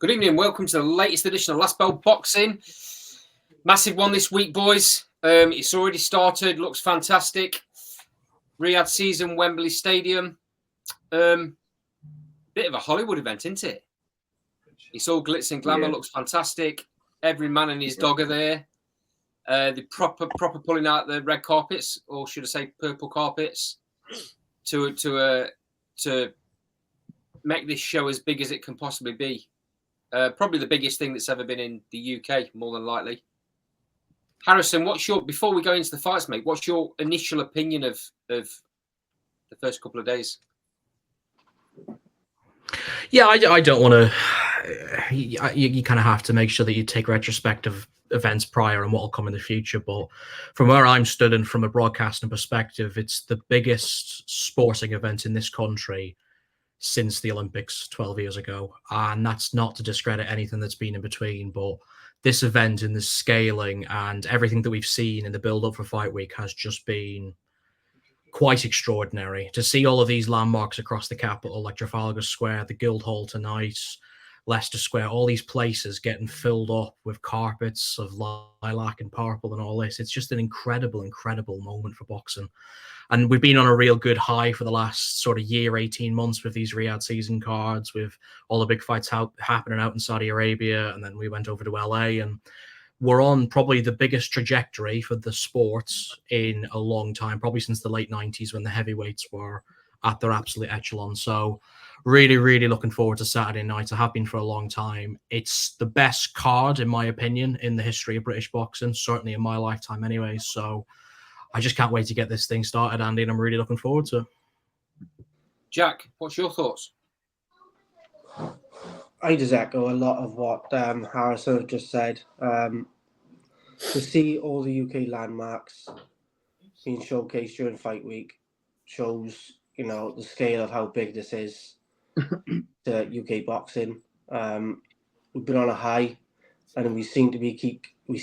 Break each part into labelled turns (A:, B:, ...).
A: Good evening. Welcome to the latest edition of Last Bell Boxing. Massive one this week, boys. It's already started. Looks fantastic. Riyadh season, Wembley Stadium. Bit of a Hollywood event, isn't it? It's all glitz and glamour. Yeah. Looks fantastic. Every man and his dog are there. The proper pulling out the red carpets, or should I say purple carpets, to make this show as big as it can possibly be. Probably the biggest thing that's ever been in the UK, more than likely. Harrison, before we go into the fights, mate, what's your initial opinion of the first couple of days?
B: Yeah, I don't want to. You kind of have to make sure that you take retrospective events prior and what will come in the future. But from where I'm stood and from a broadcasting perspective, it's the biggest sporting event in this country since the Olympics 12 years ago. And that's not to discredit anything that's been in between, but this event and the scaling and everything that we've seen in the build-up for Fight Week has just been quite extraordinary. To see all of these landmarks across the capital, like Trafalgar Square, the Guildhall tonight, Leicester Square, all these places getting filled up with carpets of lilac and purple and all this. It's just an incredible, incredible moment for boxing. And we've been on a real good high for the last sort of year, 18 months with these Riyadh season cards, with all the big fights happening out in Saudi Arabia. And then we went over to LA, and we're on probably the biggest trajectory for the sports in a long time, probably since the late 90s when the heavyweights were at their absolute echelon. So really, really looking forward to Saturday night. I have been for a long time. It's the best card, in my opinion, in the history of British boxing, certainly in my lifetime anyway. So I just can't wait to get this thing started, Andy, and I'm really looking forward to it.
A: Jack, what's your thoughts?
C: I just echo a lot of what Harrison just said. To see all the UK landmarks being showcased during Fight Week shows, the scale of how big this is to UK boxing. We've been on a high, and we seem to be We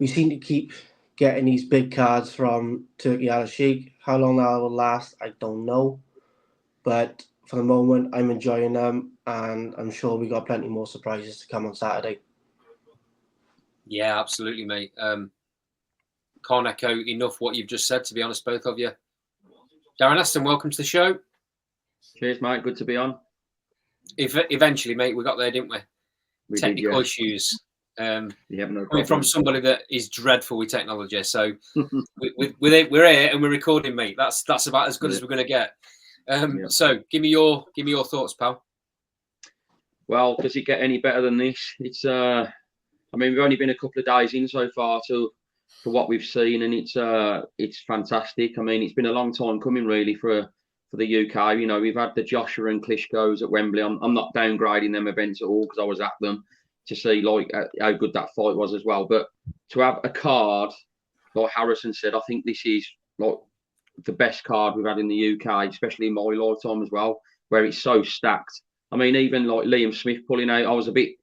C: seem to keep getting these big cards from Turkey Al Sheikh. How long that will last, I don't know. But for the moment, I'm enjoying them, and I'm sure we got plenty more surprises to come on Saturday.
A: Yeah, absolutely, mate. Can't echo enough what you've just said, to be honest, both of you. Darren Aston, welcome to the show.
D: Cheers, mate. Good to be on.
A: Eventually, mate, we got there, didn't we? Technical issues. Coming from somebody that is dreadful with technology, so we're here and we're recording, mate. That's about as good as we're going to get. So give me your thoughts, pal.
D: Well, does it get any better than this? It's we've only been a couple of days in so far for what we've seen, and it's fantastic. I mean, it's been a long time coming really for the UK. We've had the Joshua and Klitschko's at Wembley. I'm not downgrading them events at all because I was at them to see how good that fight was as well. But to have a card, like Harrison said, I think this is the best card we've had in the UK, especially in my lifetime as well, where it's so stacked. I mean, even like Liam Smith pulling out, I was a bit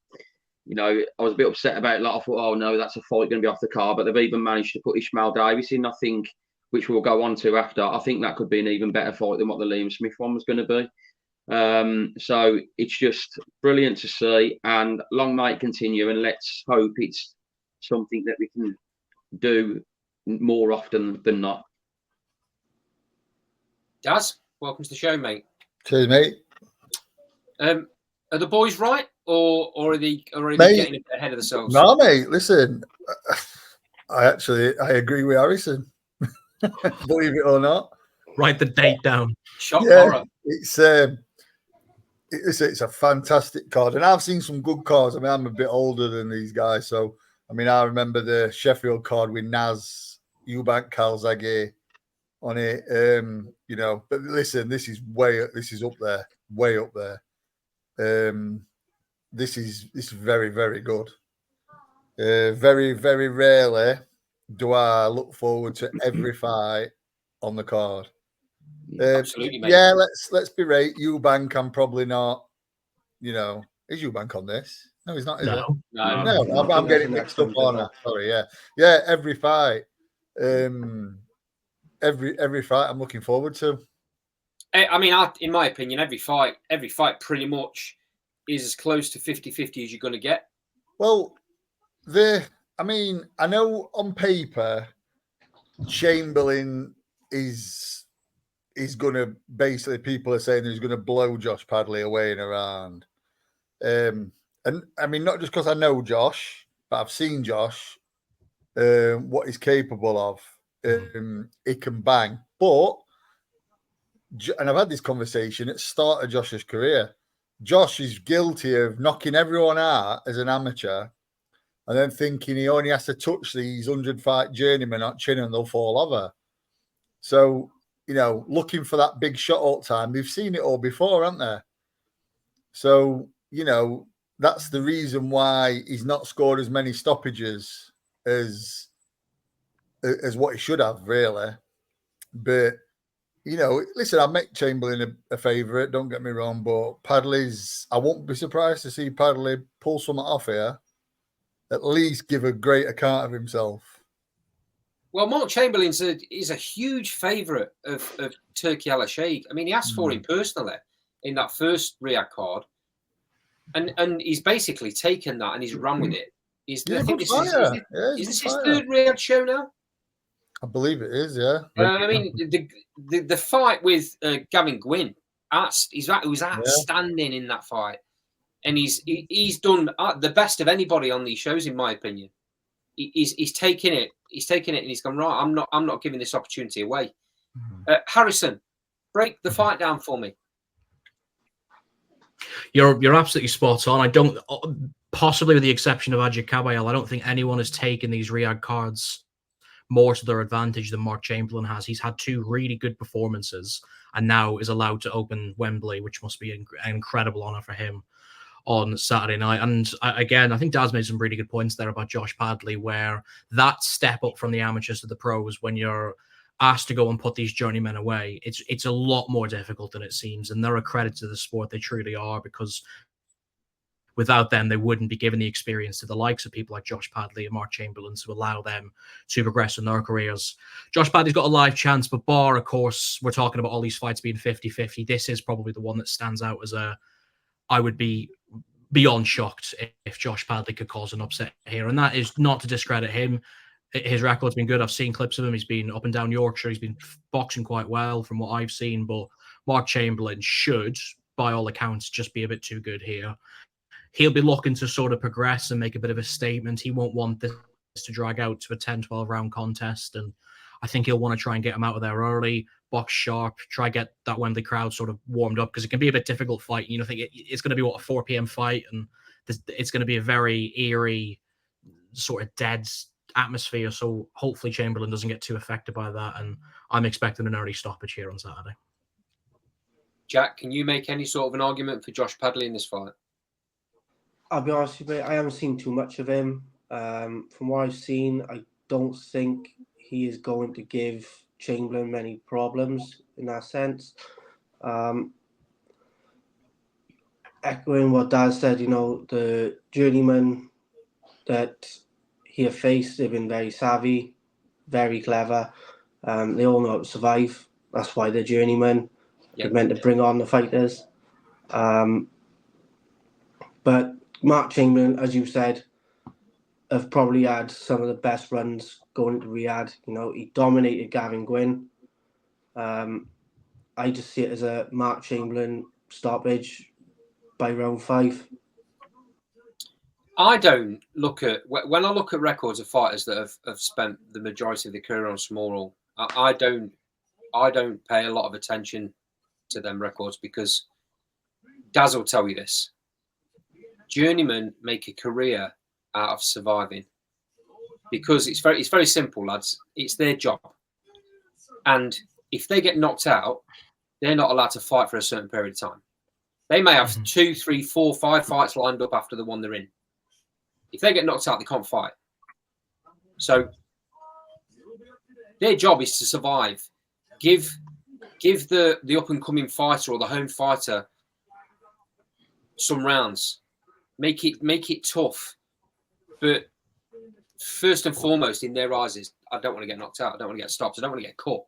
D: upset about it. I thought, oh no, that's a fight going to be off the card. But they've even managed to put Ishmael Davis in, I think, which we'll go on to after. I think that could be an even better fight than what the Liam Smith one was going to be. So it's just brilliant to see, and long may it continue, and let's hope it's something that we can do more often than not.
A: Daz, welcome to the show, mate.
E: Cheers, mate.
A: Are the boys right, or are they getting ahead of themselves?
E: No, mate. Listen, I agree with Harrison. Believe it or not.
B: Write the date down.
A: Shock horror.
E: It's a fantastic card, and I've seen some good cards. I mean, I'm a bit older than these guys, so I remember the Sheffield card with Naz, Eubank, Calzaghe on it. But listen, this is up there, way up there. This is very, very good. Very, very rarely do I look forward to every fight on the card.
A: Absolutely, mate.
E: Yeah, let's be right. Eubank, I'm probably not. Is Eubank on this? No, he's not. Is
B: No.
E: No, I'm getting mixed up on that. Sorry, yeah. Every fight, every fight, I'm looking forward to.
A: I mean, in my opinion, every fight pretty much is as close to 50-50 as you're going to get.
E: Well, I mean, I know on paper, Chamberlain is going to basically, people are saying he's going to blow Josh Padley away and around. And I mean, not just because I know Josh, but I've seen Josh, what he's capable of. He can bang. But, and I've had this conversation at the start of Josh's career, Josh is guilty of knocking everyone out as an amateur and then thinking he only has to touch these 100-fight journeymen at chin and they'll fall over. So, looking for that big shot all the time, they've seen it all before, haven't they? So, that's the reason why he's not scored as many stoppages as what he should have, really. But, listen, I make Chamberlain a favourite, don't get me wrong, but Padley's, I won't be surprised to see Padley pull something off here, at least give a great account of himself.
A: Well, Mark Chamberlain is a huge favourite of Turki Al-Sheikh. I mean, he asked for him personally in that first Riyadh card, and he's basically taken that and he's run with it. I think this is his third Riyadh show now.
E: I believe it is, yeah.
A: I mean, the fight with Gavin Gwynn, it was outstanding in that fight, and he's done the best of anybody on these shows, in my opinion. He's taken it, and he's gone, right, I'm not giving this opportunity away. Harrison, break the fight down for me.
B: You're absolutely spot on. I don't, possibly with the exception of Adja Kabayel, I don't think anyone has taken these Riyadh cards more to their advantage than Mark Chamberlain has. He's had 2 really good performances and now is allowed to open Wembley, which must be an incredible honour for him on Saturday night. And again, I think Daz made some really good points there about Josh Padley, where that step up from the amateurs to the pros, when you're asked to go and put these journeymen away, it's a lot more difficult than it seems. And they're a credit to the sport. They truly are, because without them, they wouldn't be given the experience to the likes of people like Josh Padley and Mark Chamberlain to allow them to progress in their careers. Josh Padley's got a live chance, but bar, of course, we're talking about all these fights being 50-50. This is probably the one that stands out as I would be beyond shocked if Josh Padley could cause an upset here. And that is not to discredit him. His record's been good. I've seen clips of him. He's been up and down Yorkshire. He's been boxing quite well from what I've seen. But Mark Chamberlain should, by all accounts, just be a bit too good here. He'll be looking to sort of progress and make a bit of a statement. He won't want this to drag out to a 10-12 round contest. And I think he'll want to try and get him out of there early, box sharp, try get that Wembley crowd sort of warmed up, because it can be a bit difficult fight. I think it's going to be, a 4 p.m. fight, and it's going to be a very eerie, sort of dead atmosphere. So hopefully Chamberlain doesn't get too affected by that. And I'm expecting an early stoppage here on Saturday.
A: Jack, can you make any sort of an argument for Josh Padley in this fight?
C: I'll be honest with you, I haven't seen too much of him. From what I've seen, I don't think he is going to give Chamberlain many problems in that sense. Echoing what Daz said, the journeyman that he have faced, they've been very savvy, very clever. They all know how to survive. That's why they're journeymen. They're meant to bring on the fighters. But Mark Chamberlain, as you said, have probably had some of the best runs going into Riyadh. He dominated Gavin Gwynn. I just see it as a Mark Chamberlain stoppage by round 5.
A: I don't look at, when I look at records of fighters that have spent the majority of their career on small, I don't pay a lot of attention to them records, because Daz will tell you this. Journeymen make a career out of surviving, because it's very simple, lads. It's their job, and if they get knocked out, they're not allowed to fight for a certain period of time. They may have 2, 3, 4, 5 fights lined up after the one they're in. If they get knocked out, they can't fight. So their job is to survive. Give the up and coming fighter or the home fighter some rounds. Make it tough. But first and foremost, in their eyes, is I don't want to get knocked out. I don't want to get stopped. I don't want to get caught.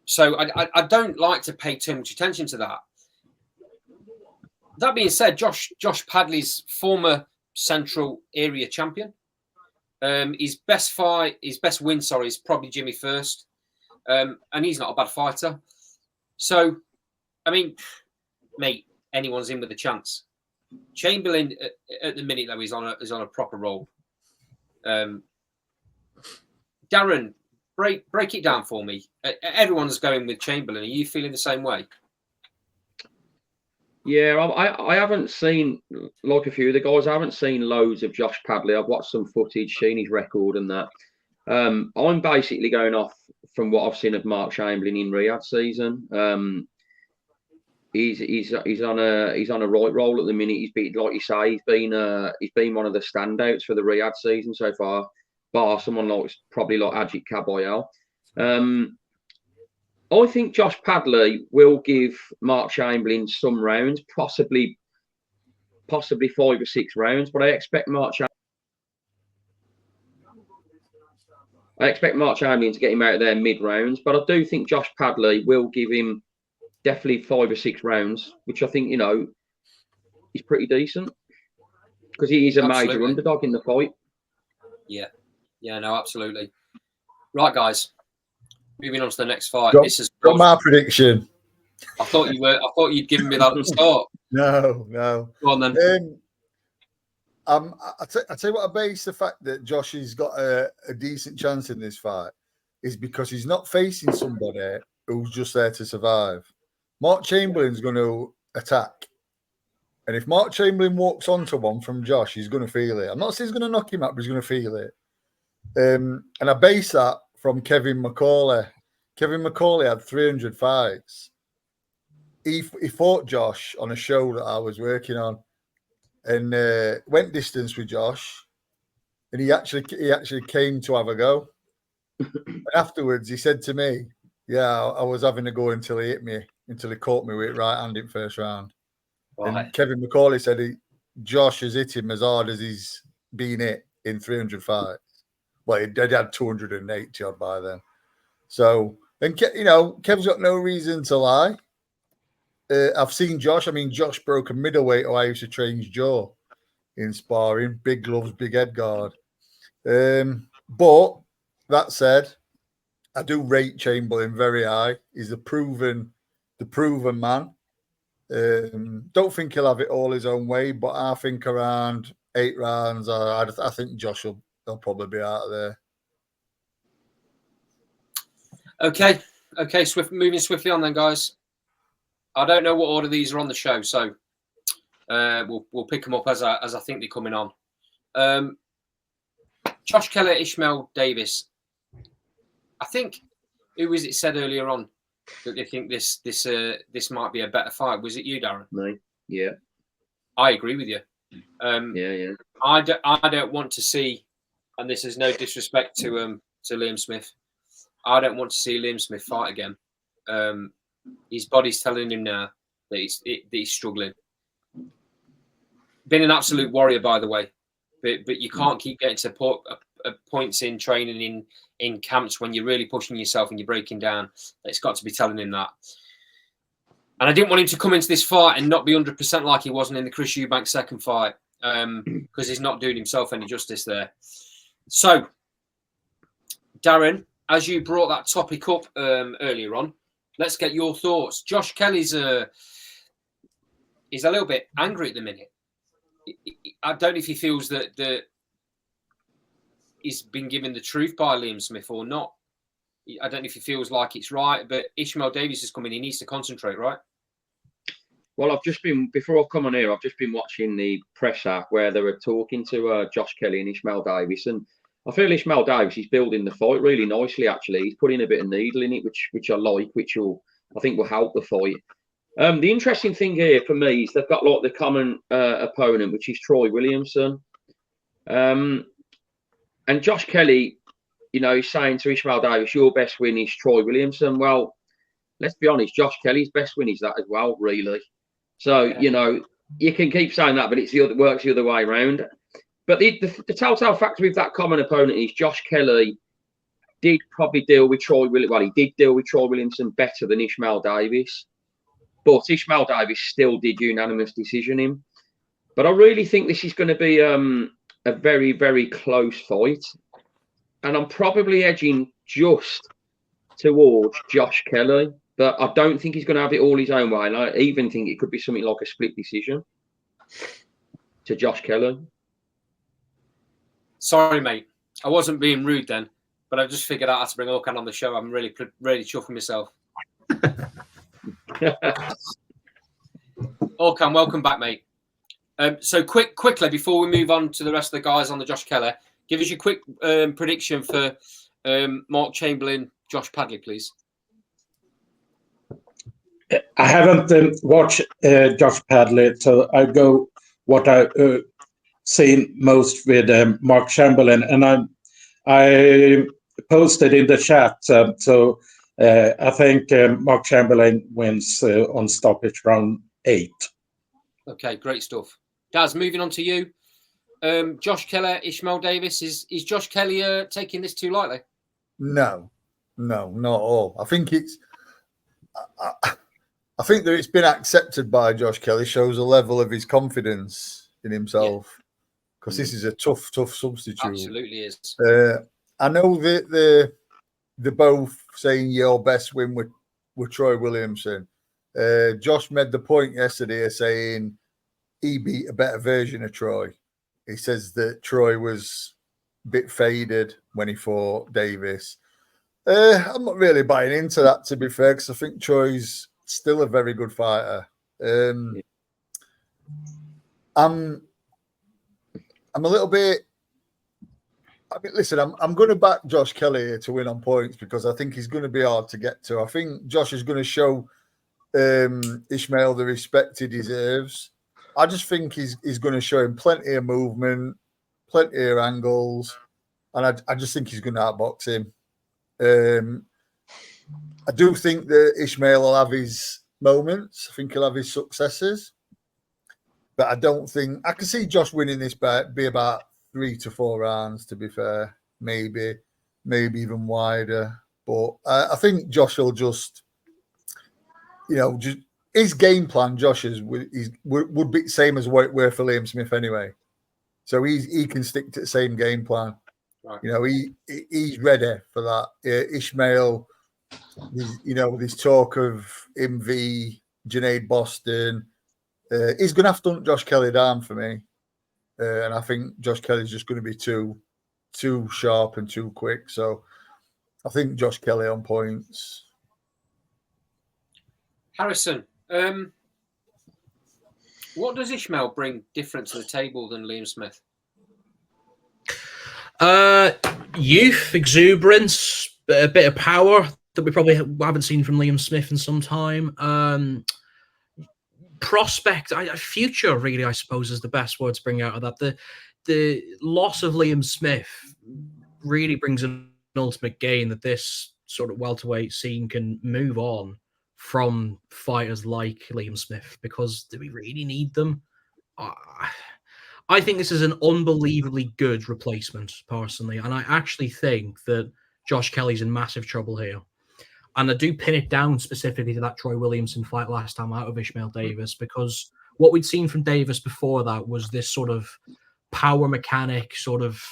A: So I don't like to pay too much attention to that. That being said, Josh Padley's former Central Area champion. His best win, is probably Jimmy First, and he's not a bad fighter. So, I mean, mate, anyone's in with a chance. Chamberlain at the minute though is on a proper roll. Darren, break it down for me. Everyone's going with Chamberlain. Are you feeling the same way?
D: Yeah, I haven't seen, like a few of the guys, I haven't seen loads of Josh Padley. I've watched some footage, seen his record and that. I'm basically going off from what I've seen of Mark Chamberlain in Riyadh season. He's on a right roll at the minute. He's been, like you say, he's been one of the standouts for the Riyadh season so far, bar someone like Ajit Kabayel. I think Josh Padley will give Mark Chamberlain some rounds, possibly 5 or 6 rounds, but I expect Mark Chamberlain to get him out of there mid rounds. But I do think Josh Padley will give him definitely 5 or 6 rounds, which I think, is pretty decent because he is a major underdog in the fight.
A: Yeah, no, absolutely. Right, guys. Moving on to the next fight.
E: This is my prediction.
A: I thought you'd given me that at the start.
E: No.
A: Go on then.
E: I tell you what, I base the fact that Josh has got a decent chance in this fight is because he's not facing somebody who's just there to survive. Mark Chamberlain's going to attack. And if Mark Chamberlain walks onto one from Josh, he's going to feel it. I'm not saying he's going to knock him out, but he's going to feel it. And I base that from Kevin McCauley. Kevin McCauley had 300 fights. He fought Josh on a show that I was working on and went distance with Josh. And he actually came to have a go. And afterwards, he said to me, yeah, I was having a go until he caught me with right hand in first round. Right. And Kevin McCauley said Josh has hit him as hard as he's been hit in 300 fights. Well, he had 280 odd by then. So, and Kev's got no reason to lie. I've seen Josh. I mean, Josh broke a middleweight who I used to train Joe in sparring. Big gloves, big head guard. But that said, I do rate Chamberlain very high. He's the proven man. Don't think he'll have it all his own way, but I think around 8 rounds, I think Josh will probably be out of there.
A: Okay. Moving swiftly on then, guys. I don't know what order these are on the show, so we'll pick them up as I think they're coming on. Josh Keller, Ishmael Davis. I think who was it said earlier on that they think this might be a better fight? Was it you, Darren?
D: No. Yeah.
A: I agree with you.
D: Yeah.
A: I don't want to see, and this is no disrespect to Liam Smith. I don't want to see Liam Smith fight again. His body's telling him now that he's struggling. Been an absolute warrior, by the way, but you can't keep getting to points in training in camps when you're really pushing yourself and you're breaking down. It's got to be telling him that. And I didn't want him to come into this fight and not be 100% like he wasn't in the Chris Eubank second fight because he's not doing himself any justice there. So, Darren, as you brought that topic up earlier on, let's get your thoughts. Josh Kelly's he's a little bit angry at the minute. I don't know if he feels that he's been given the truth by Liam Smith or not. I don't know if he feels like it's right, but Ishmael Davis is coming. He needs to concentrate, right?
D: Well, before I've come on here, I've just been watching the presser where they were talking to Josh Kelly and Ishmael Davis, and I feel Ishmael Davis is building the fight really nicely. Actually, he's putting a bit of needle in it, which I like, which I think will help the fight. The interesting thing here for me is they've got like the common opponent, which is Troy Williamson, and Josh Kelly. He's saying to Ishmael Davis, "Your best win is Troy Williamson." Well, let's be honest, Josh Kelly's best win is that as well, really. So you can keep saying that, but it works the other way around. But the telltale factor with that common opponent is Josh Kelly did probably deal with Troy Williamson. Well, he did deal with Troy Williamson better than Ishmael Davis, but Ishmael Davis still did unanimous decision him. But I really think this is going to be a very, very close fight, and I'm probably edging just towards Josh Kelly, but I don't think he's going to have it all his own way, and I even think it could be something like a split decision to Josh Kelly.
A: Sorry, mate. I wasn't being rude then, but I just figured out how to bring Orkan on the show. I'm really chuffing myself. Orkan, welcome back, mate. So quickly, before we move on to the rest of the guys on the Josh Kelly, give us your quick prediction for Mark Chamberlain, Josh Padley, please.
F: I haven't watched Josh Padley, so I go what I seen most with Mark Chamberlain, and I posted in the chat. So I think Mark Chamberlain wins on stoppage round 8.
A: Okay, great stuff. Daz, moving on to you. Josh Kelly, Ishmael Davis. Is Josh Kelly taking this too lightly?
E: No, not at all. I think it's. I think that it's been accepted by Josh Kelly shows a level of his confidence in himself, because this is a tough substitute.
A: Absolutely is.
E: I know that they're both saying your best win with Troy Williamson. Josh made the point yesterday saying he beat a better version of Troy. He says that Troy was a bit faded when he fought Davis. I'm not really buying into that, to be fair, because I think Troy's still a very good fighter. I'm a little bit. I mean, listen, I'm going to back Josh Kelly here to win on points, because I think he's going to be hard to get to. I think Josh is going to show Ishmael the respect he deserves. I just think he's going to show him plenty of movement, plenty of angles, and I just think he's going to outbox him. I do think that Ishmael will have his moments. I think he'll have his successes, but I don't think I can see Josh winning this be about 3 to 4 rounds. To be fair, maybe even wider. But I think Josh will just, just his game plan. Josh's would be the same as what it were for Liam Smith anyway. So he can stick to the same game plan. Right. He's ready for that. Ishmael, this talk of him v Junaid Boston, he's going to have to hunt Josh Kelly down for me, and I think Josh Kelly's just going to be too sharp and too quick. So I think Josh Kelly on points.
A: Harrison, what does Ishmael bring different to the table than Liam Smith?
B: Youth, exuberance, a bit of power that we probably haven't seen from Liam Smith in some time. Prospect, future, really, I suppose, is the best word to bring out of that. The loss of Liam Smith really brings an ultimate gain that this sort of welterweight scene can move on from fighters like Liam Smith, because do we really need them? I think this is an unbelievably good replacement, personally, and I actually think that Josh Kelly's in massive trouble here. And I do pin it down specifically to that Troy Williamson fight last time out of Ishmael Davis, because what we'd seen from Davis before that was this sort of power mechanic, sort of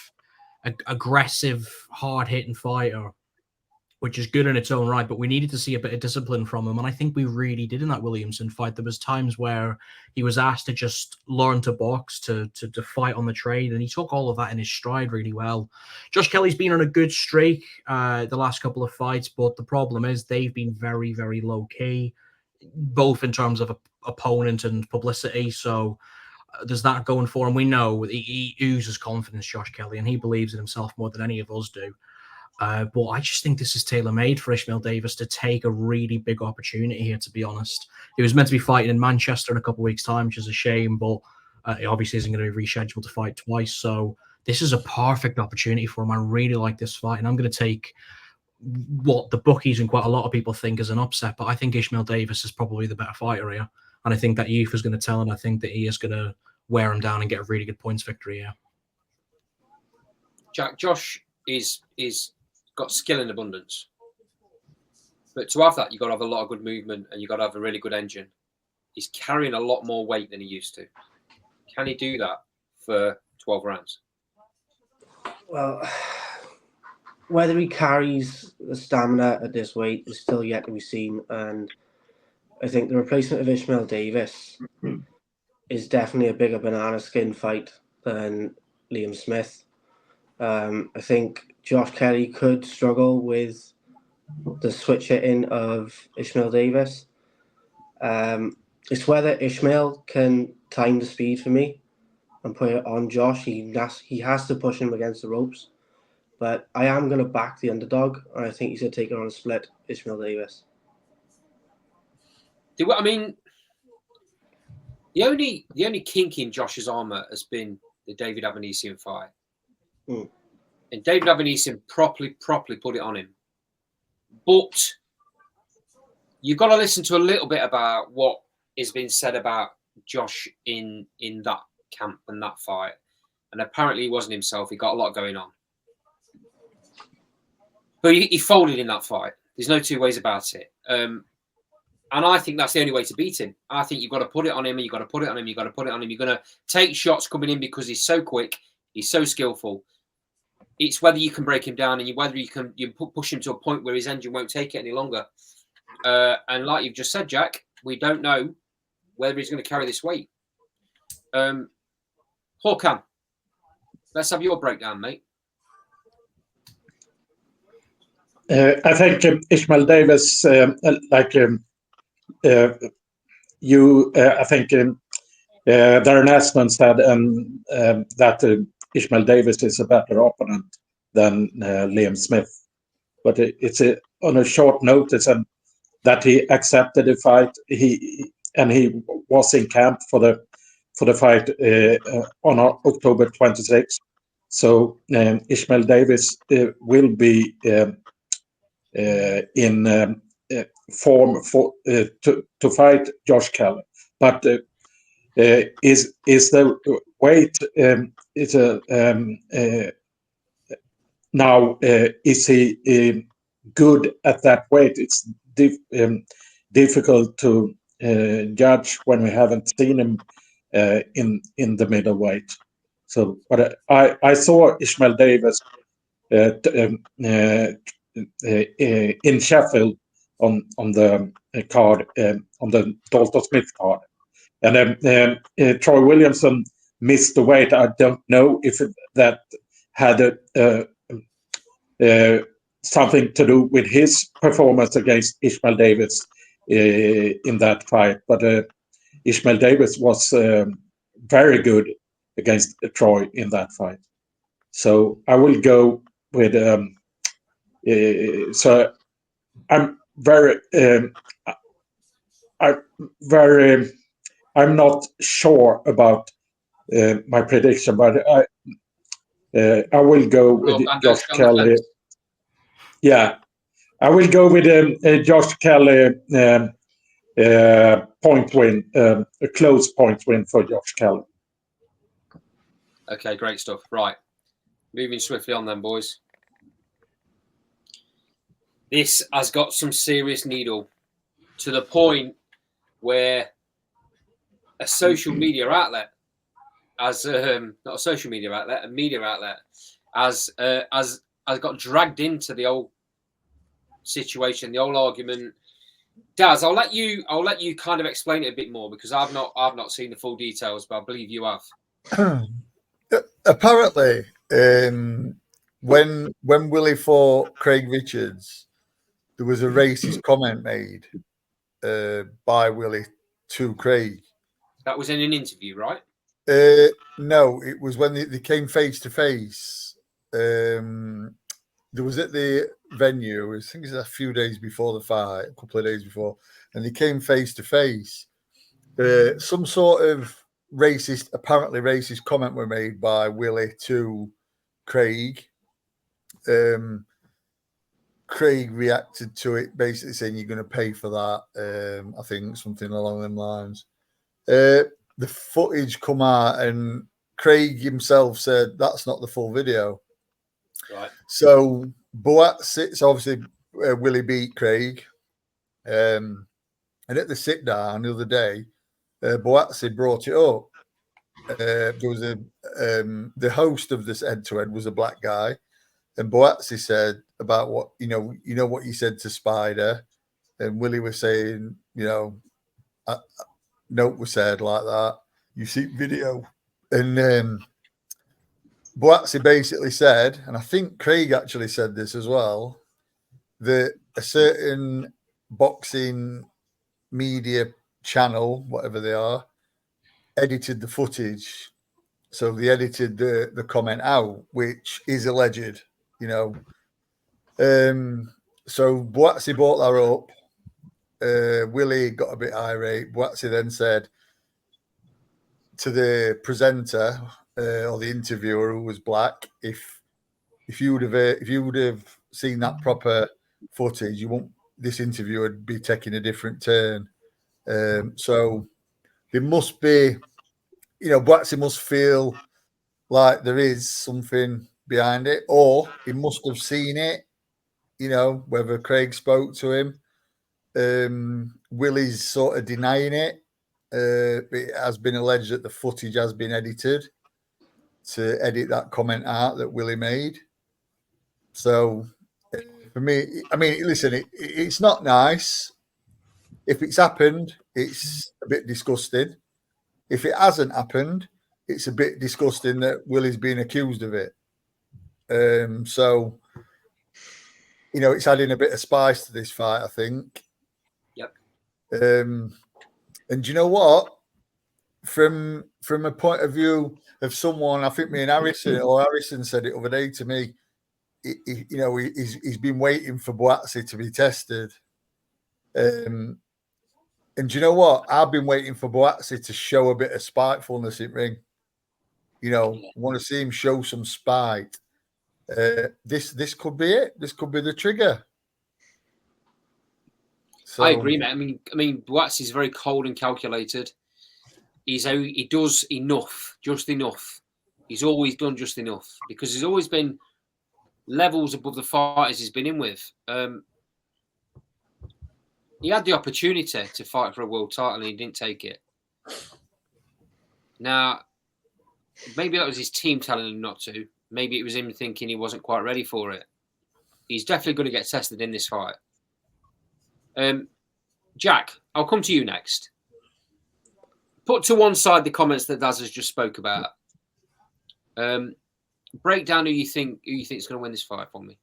B: aggressive, hard-hitting fighter, which is good in its own right, but we needed to see a bit of discipline from him, and I think we really did in that Williamson fight. There was times where he was asked to just learn to box, to fight on the trade, and he took all of that in his stride really well. Josh Kelly's been on a good streak the last couple of fights, but the problem is they've been very, very low-key, both in terms of opponent and publicity, so there's that going for him. We know he oozes confidence, Josh Kelly, and he believes in himself more than any of us do. But I just think this is tailor-made for Ishmael Davis to take a really big opportunity here, to be honest. He was meant to be fighting in Manchester in a couple of weeks' time, which is a shame, but he obviously isn't going to be rescheduled to fight twice. So this is a perfect opportunity for him. I really like this fight, and I'm going to take what the bookies and quite a lot of people think is an upset, but I think Ishmael Davis is probably the better fighter here. And I think that youth is going to tell him. I think that he is going to wear him down and get a really good points victory here.
A: Jack, Josh is got skill in abundance. But to have that, you've got to have a lot of good movement and you've got to have a really good engine. He's carrying a lot more weight than he used to. Can he do that for 12 rounds?
C: Well, whether he carries the stamina at this weight is still yet to be seen. And I think the replacement of Ishmael Davis is definitely a bigger banana skin fight than Liam Smith. I think Josh Kelly could struggle with the switch hitting of Ishmael Davis. It's whether Ishmael can time the speed for me and put it on Josh. He has to push him against the ropes. But I am going to back the underdog, and I think he's going to take it on a split, Ishmael Davis.
A: I mean, the only kink in Josh's armour has been the David Avanesian fight. And David Avanesian properly put it on him. But you've got to listen to a little bit about what is being said about Josh in that camp and that fight. And apparently he wasn't himself. He got a lot going on. But he folded in that fight. There's no two ways about it. And I think that's the only way to beat him. I think you've got to put it on him, and you've got to put it on him, you've got to put it on him. You're going to take shots coming in because he's so quick, he's so skillful. It's whether you can break him down and whether you can push him to a point where his engine won't take it any longer. And like you've just said, Jack, we don't know whether he's going to carry this weight. Håkan, let's have your breakdown, mate.
F: I think Ishmael Davis, I think Darren Asman said that Ishmael Davis is a better opponent than Liam Smith. But it's on a short notice, and that he accepted the fight. He was in camp for the fight on October 26th. So Ishmael Davis will be in form to fight Josh Kelly, but is the weight now is he good at that weight? It's difficult to judge when we haven't seen him in the middleweight. So, but I saw Ishmael Davis in Sheffield on the card, on the Dalton Smith card, and Troy Williamson missed the weight. I don't know if that had something to do with his performance against Ishmael Davis in that fight, but Ishmael Davis was very good against Troy in that fight. So I will go with. So I'm I'm not sure about my prediction, but I will go with Josh Kelly. Yeah, I will go with Josh Kelly point win, a close point win for Josh Kelly.
A: Okay, great stuff. Right, moving swiftly on then, boys. This has got some serious needle to the point where a social media outlet, as not a social media outlet, a media outlet, has got dragged into the old situation, the old argument. Daz, I'll let you kind of explain it a bit more because I've not seen the full details, but I believe you have.
E: Apparently, when Willie fought Craig Richards, there was a racist comment made by Willie to Craig.
A: That was in an interview, right?
E: No, it was when they came face to face. There was at the venue, I think it was a few days before the fight, a couple of days before, and they came face to face. Some sort of apparently racist comment were made by Willie to Craig. Craig reacted to it, basically saying, "You're going to pay for that." I think something along them lines. The footage come out, and Craig himself said that's not the full video.
A: Right.
E: So Boatsi, so obviously Willie beat Craig. And at the sit down the other day, Boatsi brought it up. There was the host of this head to head was a black guy, and Boatsi said about what you know what you said to Spider, and Willie was saying, note was said like that. You see video, and Boatsi basically said, and I think Craig actually said this as well, that a certain boxing media channel, whatever they are, edited the footage. So they edited the comment out, which is alleged, So Boatsi brought that up. Willie got a bit irate. Boatsi then said to the presenter or the interviewer, who was black, if you would have seen that proper footage, this interview would be taking a different turn. So there must be, Boatsi must feel like there is something behind it, or he must have seen it, whether Craig spoke to him. Willie's sort of denying it. It has been alleged that the footage has been edited to edit that comment out that Willie made. So for me, I mean, listen, it's not nice. If it's happened, it's a bit disgusting. If it hasn't happened, it's a bit disgusting that Willie's been accused of it. So, it's adding a bit of spice to this fight, I think.
A: Yep.
E: And do you know what? From a point of view of someone, I think me and Harrison said it other day to me. He's been waiting for Boatsi to be tested. And do you know what? I've been waiting for Boatsi to show a bit of spitefulness in ring. I want to see him show some spite. This could be it. This could be the trigger. So,
A: I agree, mate. I mean, Boatsi is very cold and calculated. He does enough, just enough. He's always done just enough because he's always been levels above the fighters he's been in with. He had the opportunity to fight for a world title and he didn't take it. Now, maybe that was his team telling him not to. Maybe it was him thinking he wasn't quite ready for it. He's definitely going to get tested in this fight. Jack, I'll come to you next. Put to one side the comments that Daz has just spoke about. Break down who you think is going to win this fight for me.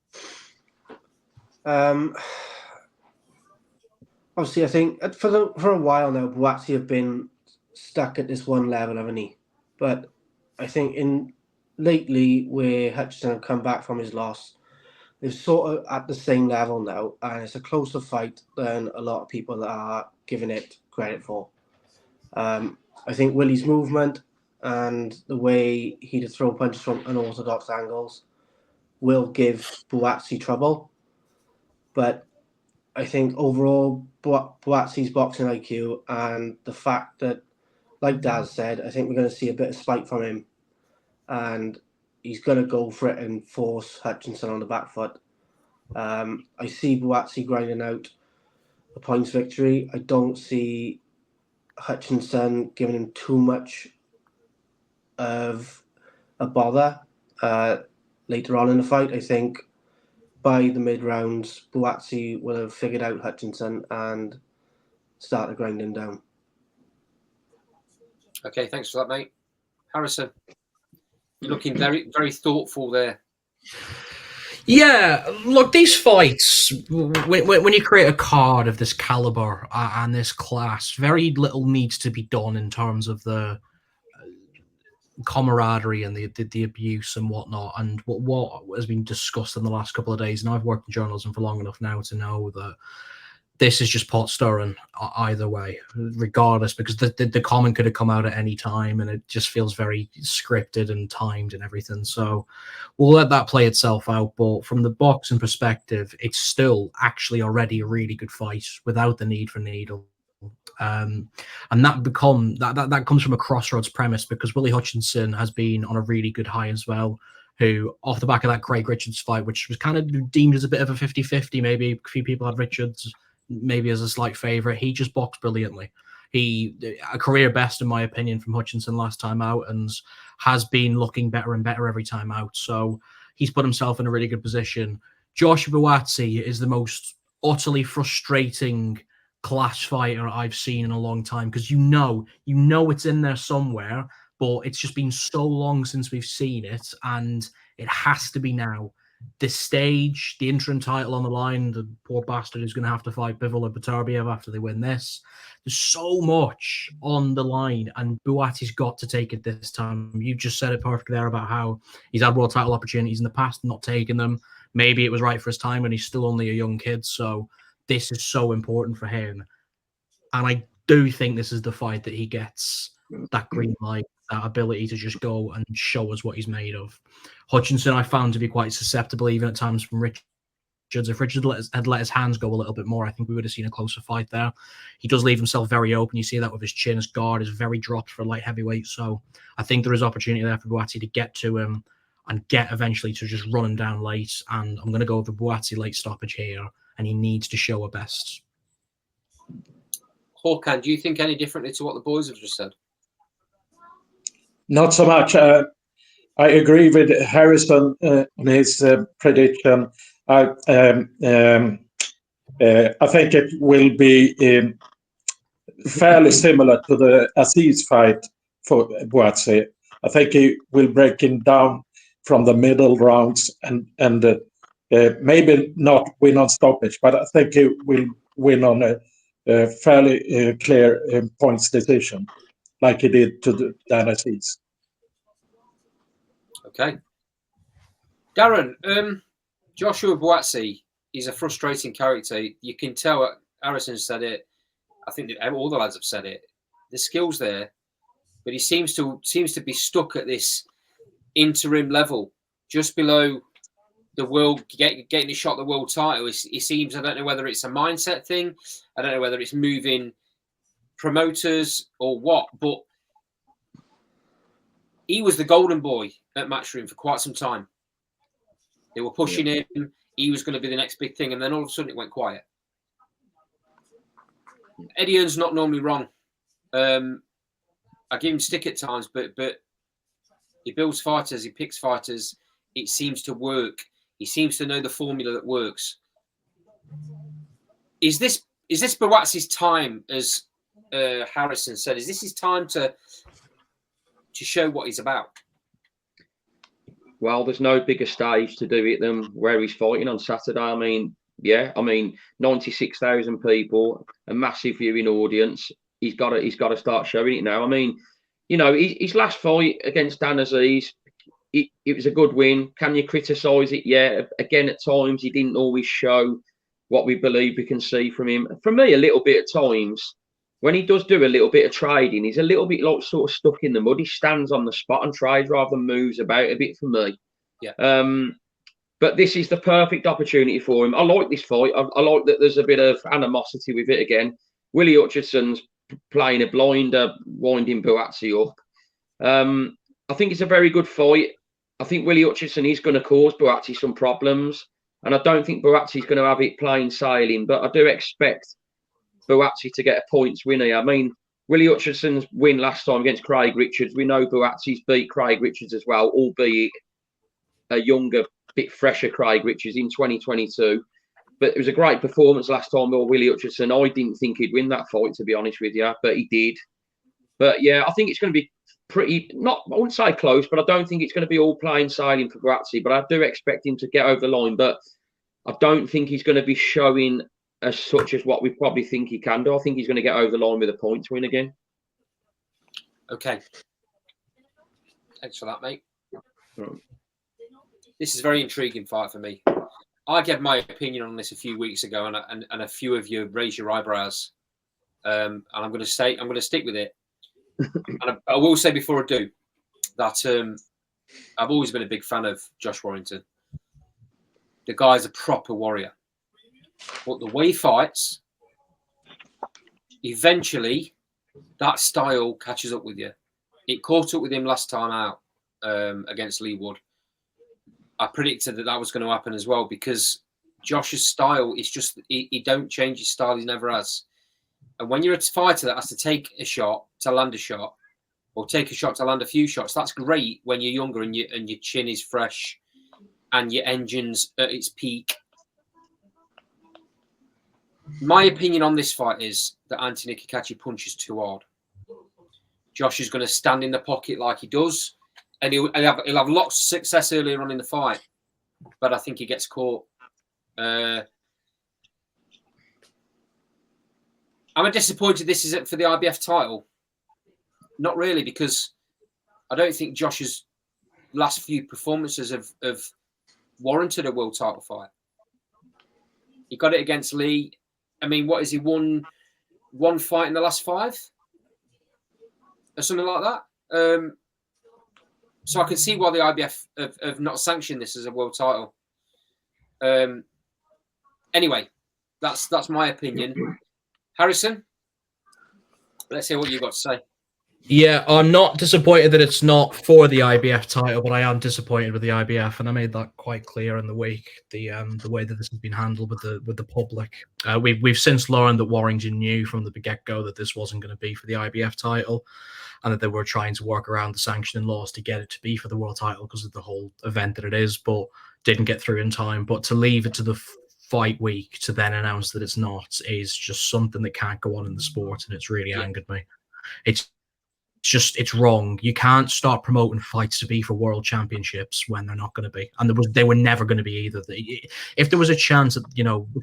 C: Obviously, I think for a while now, Boatsi have been stuck at this one level, haven't he? But I think lately, where Hutchinson have come back from his loss, they're sort of at the same level now, and it's a closer fight than a lot of people are giving it credit for. I think Willie's movement and the way he'd throw punches from unorthodox angles will give Boatsi trouble. But I think overall, Boatsi's boxing IQ and the fact that, like Daz said, I think we're going to see a bit of spite from him. And he's going to go for it and force Hutchinson on the back foot. I see Boatsi grinding out a points victory. I don't see Hutchinson giving him too much of a bother later on in the fight. I think by the mid-rounds, Boatsi will have figured out Hutchinson and started grinding down.
A: Okay, thanks for that, mate. Harrison, you're looking very, very thoughtful there.
B: Yeah, look, these fights, when you create a card of this caliber and this class, very little needs to be done in terms of the camaraderie and the abuse and whatnot, and what has been discussed in the last couple of days. And I've worked in journalism for long enough now to know that this is just pot stirring either way, regardless, because the comment could have come out at any time, and it just feels very scripted and timed and everything. So we'll let that play itself out. But from the boxing perspective, it's still actually already a really good fight without the need for needle. And that comes from a crossroads premise, because Willie Hutchinson has been on a really good high as well. who, off the back of that Craig Richards fight, which was kind of deemed as a bit of a 50-50, maybe a few people had Richards maybe as a slight favourite, he just boxed brilliantly. A career best, in my opinion, from Hutchinson last time out, and has been looking better and better every time out. So he's put himself in a really good position. Joshua Buatsi is the most utterly frustrating class fighter I've seen in a long time, because you know it's in there somewhere, but it's just been so long since we've seen it, and it has to be now. This stage, the interim title on the line, the poor bastard who's going to have to fight Bivol or Batarbiev after they win this. There's so much on the line, and Buatsi's got to take it this time. You just said it perfectly there about how he's had world title opportunities in the past and not taken them. Maybe it was right for his time, and he's still only a young kid, so this is so important for him. And I do think this is the fight that he gets that green light, that ability to just go and show us what he's made of. Hutchinson I found to be quite susceptible even at times from Richards. If Richards had let his hands go a little bit more, I think we would have seen a closer fight there. He does leave himself very open. You see that with his chin. His guard is very dropped for a light heavyweight. So I think there is opportunity there for Buatsi to get to him and get eventually to just run him down late. And I'm going to go with the Buatsi late stoppage here, and he needs to show a best.
A: Håkan, do you think any differently to what the boys have just said?
F: Not so much. I agree with Harrison on his prediction. I think it will be fairly similar to the Aziz fight for Buatsi. I think he will break him down from the middle rounds and maybe not win on stoppage, but I think he will win on a fairly clear points decision, like he did to Dan Aziz.
A: Okay. Darren, Joshua Buatsi is a frustrating character. You can tell Harrison said it. I think that all the lads have said it. The skill's there, but he seems to be stuck at this interim level, just below the world, getting a shot at the world title. He seems, I don't know whether it's a mindset thing. I don't know whether it's moving promoters or what, but he was the golden boy at Matchroom for quite some time. They were pushing him. He was going to be the next big thing. And then all of a sudden it went quiet. Eddie Hearn's not normally wrong. I give him stick at times, but he builds fighters. He picks fighters. It seems to work. He seems to know the formula that works. Is this Buatsi's time, as Harrison said? Is this his time to show what he's about?
D: Well, there's no bigger stage to do it than where he's fighting on Saturday. I mean, 96,000 people, a massive viewing audience. He's got to start showing it now. I mean, his last fight against Dan Aziz, it was a good win. Can you criticise it? Yeah. Again, at times he didn't always show what we believe we can see from him. For me, a little bit at times, when he does do a little bit of trading, he's a little bit like sort of stuck in the mud. He stands on the spot and trades rather than moves about a bit for me.
A: Yeah.
D: But this is the perfect opportunity for him. I like this fight. I like that there's a bit of animosity with it again. Willie Hutchinson's playing a blinder, winding Buatsi up. I think it's a very good fight. I think Willie Hutchinson is going to cause Buatsi some problems. And I don't think Buatsi's going to have it plain sailing, but I do expect Buatsi to get a points win here. I mean, Willie Hutchinson's win last time against Craig Richards. We know Buatsi's beat Craig Richards as well, albeit a younger, bit fresher Craig Richards in 2022. But it was a great performance last time with Willie Hutchinson. I didn't think he'd win that fight, to be honest with you, but he did. But yeah, I think it's going to be pretty, I wouldn't say close, but I don't think it's going to be all plain sailing for Buatsi. But I do expect him to get over the line. But I don't think he's going to be showing as such as what we probably think he can do. I think he's going to get over the line with a points win again.
A: Okay. Thanks for that, mate. This is a very intriguing fight for me. I gave my opinion on this a few weeks ago, and a few of you raised your eyebrows. And I'm going to stick with it. And I will say before I do that I've always been a big fan of Josh Warrington. The guy's a proper warrior. But the way he fights, eventually that style catches up with you. It caught up with him last time out against Lee Wood. I predicted that was going to happen as well, because Josh's style is just, he don't change his style. He never has. And when you're a fighter that has to take a shot to land a shot, or take a shot to land a few shots, that's great when you're younger and your chin is fresh and your engine's at its peak. My opinion on this fight is that Anthony Kakachi punches too hard. Josh is going to stand in the pocket like he does, and he'll have lots of success earlier on in the fight, but I think he gets caught. I'm disappointed this isn't for the IBF title. Not really, because I don't think Josh's last few performances have warranted a world title fight. He got it against Lee. I mean, what is he won? One fight in the last 5? Or something like that. So I can see why the IBF have not sanctioned this as a world title. Anyway, that's my opinion. Harrison, let's hear what you've got to say.
B: Yeah, I'm not disappointed that it's not for the IBF title, but I am disappointed with the IBF, and I made that quite clear in the week. The way that this has been handled with the public. We've since learned that Warrington knew from the get-go that this wasn't going to be for the IBF title, and that they were trying to work around the sanctioning laws to get it to be for the world title because of the whole event that it is, but didn't get through in time. But to leave it to the fight week to then announce that it's not is just something that can't go on in the sport, and it's really angered me. It's wrong. You can't start promoting fights to be for world championships when they're not going to be, and they were never going to be either. If there was a chance that,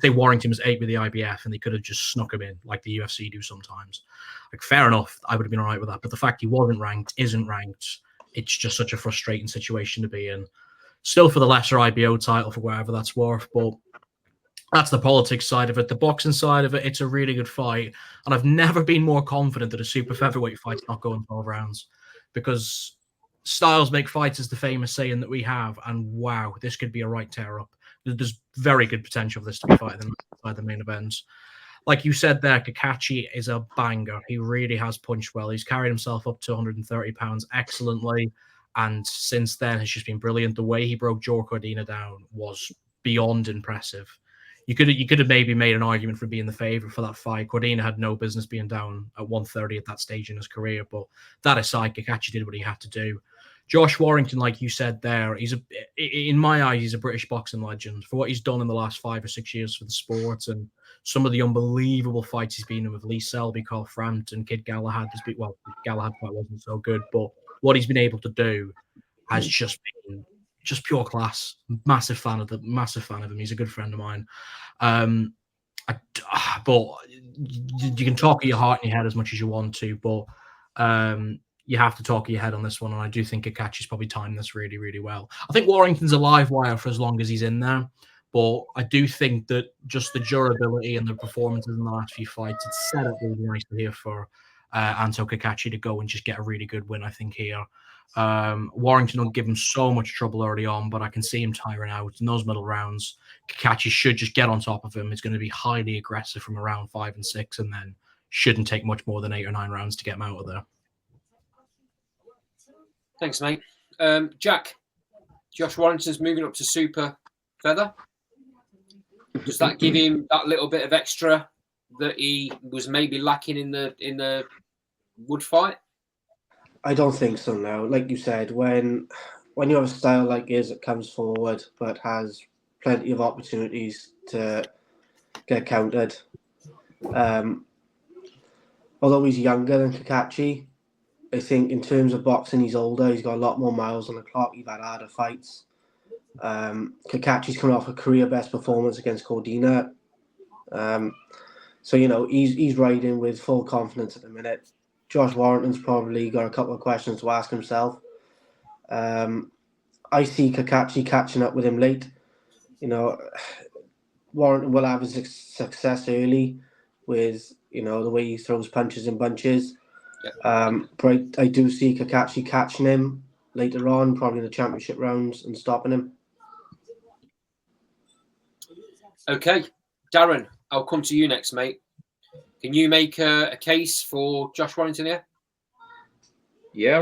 B: say Warrington was 8 with the IBF and they could have just snuck him in like the UFC do sometimes, like, fair enough, I would have been all right with that. But the fact he wasn't ranked, isn't ranked, it's just such a frustrating situation to be in. Still for the lesser IBO title for wherever that's worth, but that's the politics side of it. The boxing side of it, it's a really good fight. And I've never been more confident that a super featherweight fight's not going 12 rounds, because styles make fights is the famous saying that we have. And wow, this could be a right tear up. There's very good potential for this to be fighting by the main events. Like you said there, Kakachi is a banger. He really has punched well. He's carried himself up to 130 pounds excellently. And since then, it's just been brilliant. The way he broke Joe Cordina down was beyond impressive. You could have maybe made an argument for being the favorite for that fight. Cordina had no business being down at 130 at that stage in his career, but that aside, Kakachi did what he had to do. Josh Warrington, like you said there, in my eyes, he's a British boxing legend for what he's done in the last 5 or 6 years for the sport, and some of the unbelievable fights he's been in with Lee Selby, Carl Frampton, Kid Galahad. Galahad fight wasn't so good, but what he's been able to do has just been pure class. Massive fan of him. He's a good friend of mine. But you can talk at your heart and your head as much as you want to, but you have to talk your head on this one. And I do think Kakachi's probably timed this really, really well. I think Warrington's a live wire for as long as he's in there, but I do think that just the durability and the performances in the last few fights, it's set up really nicely here for Anto Kakachi to go and just get a really good win, I think, here. Warrington will give him so much trouble early on, but I can see him tiring out in those middle rounds. Kakachi should just get on top of him. It's going to be highly aggressive from around 5 and 6, and then shouldn't take much more than 8 or 9 rounds to get him out of there.
A: Thanks, mate. Jack, Josh Warrington's moving up to super feather. Does that give him that little bit of extra that he was maybe lacking in the wood fight?
C: I don't think so now. Like you said, when you have a style like his that comes forward but has plenty of opportunities to get countered. Although he's younger than Kakachi, I think in terms of boxing, he's older. He's got a lot more miles on the clock. He's had harder fights. Kakachi's coming off a career best performance against Cordina. So, he's riding with full confidence at the minute. Josh Warrington's probably got a couple of questions to ask himself. I see Kakachi catching up with him late. Warrington will have his success early with, the way he throws punches and bunches. Yep. But I do see Kakachi catching him later on, probably in the championship rounds, and stopping him.
A: Okay. Darren, I'll come to you next, mate. Can you make a case for Josh Warrington here?
D: Yeah,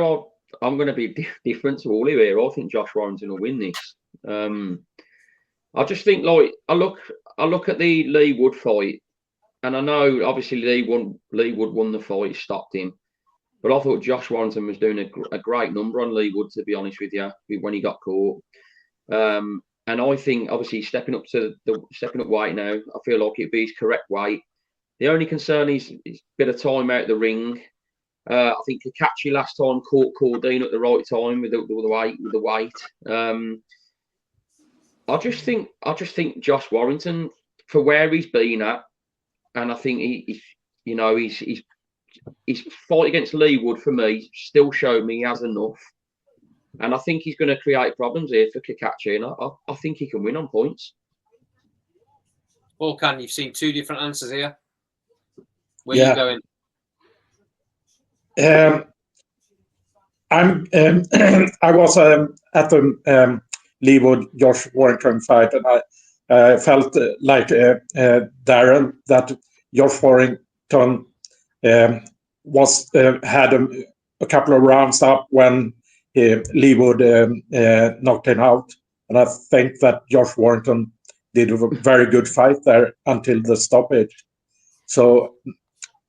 D: I'm going to be different to all of you here. I think Josh Warrington will win this. I just think, like, I look at the Lee Wood fight, and I know obviously Lee Wood won the fight, stopped him, but I thought Josh Warrington was doing a great number on Lee Wood, to be honest with you, when he got caught. And I think obviously stepping up weight now, I feel like it'd be his correct weight. The only concern is a bit of time out the ring. I think Kakachi last time caught Cordine at the right time with the weight. I just think Josh Warrington, for where he's been at, and I think his fight against Lee Wood for me still showed me he has enough, and I think he's going to create problems here for Kakachi, and I think he can win on points.
A: Håkan, you've seen two different answers here. Where
F: Yeah.
A: are you going?
F: I was at the Lee Wood Josh Warrington fight, and I felt like Darren, that Josh Warrington had a couple of rounds up when Lee Wood knocked him out, and I think that Josh Warrington did a very good fight there until the stoppage. So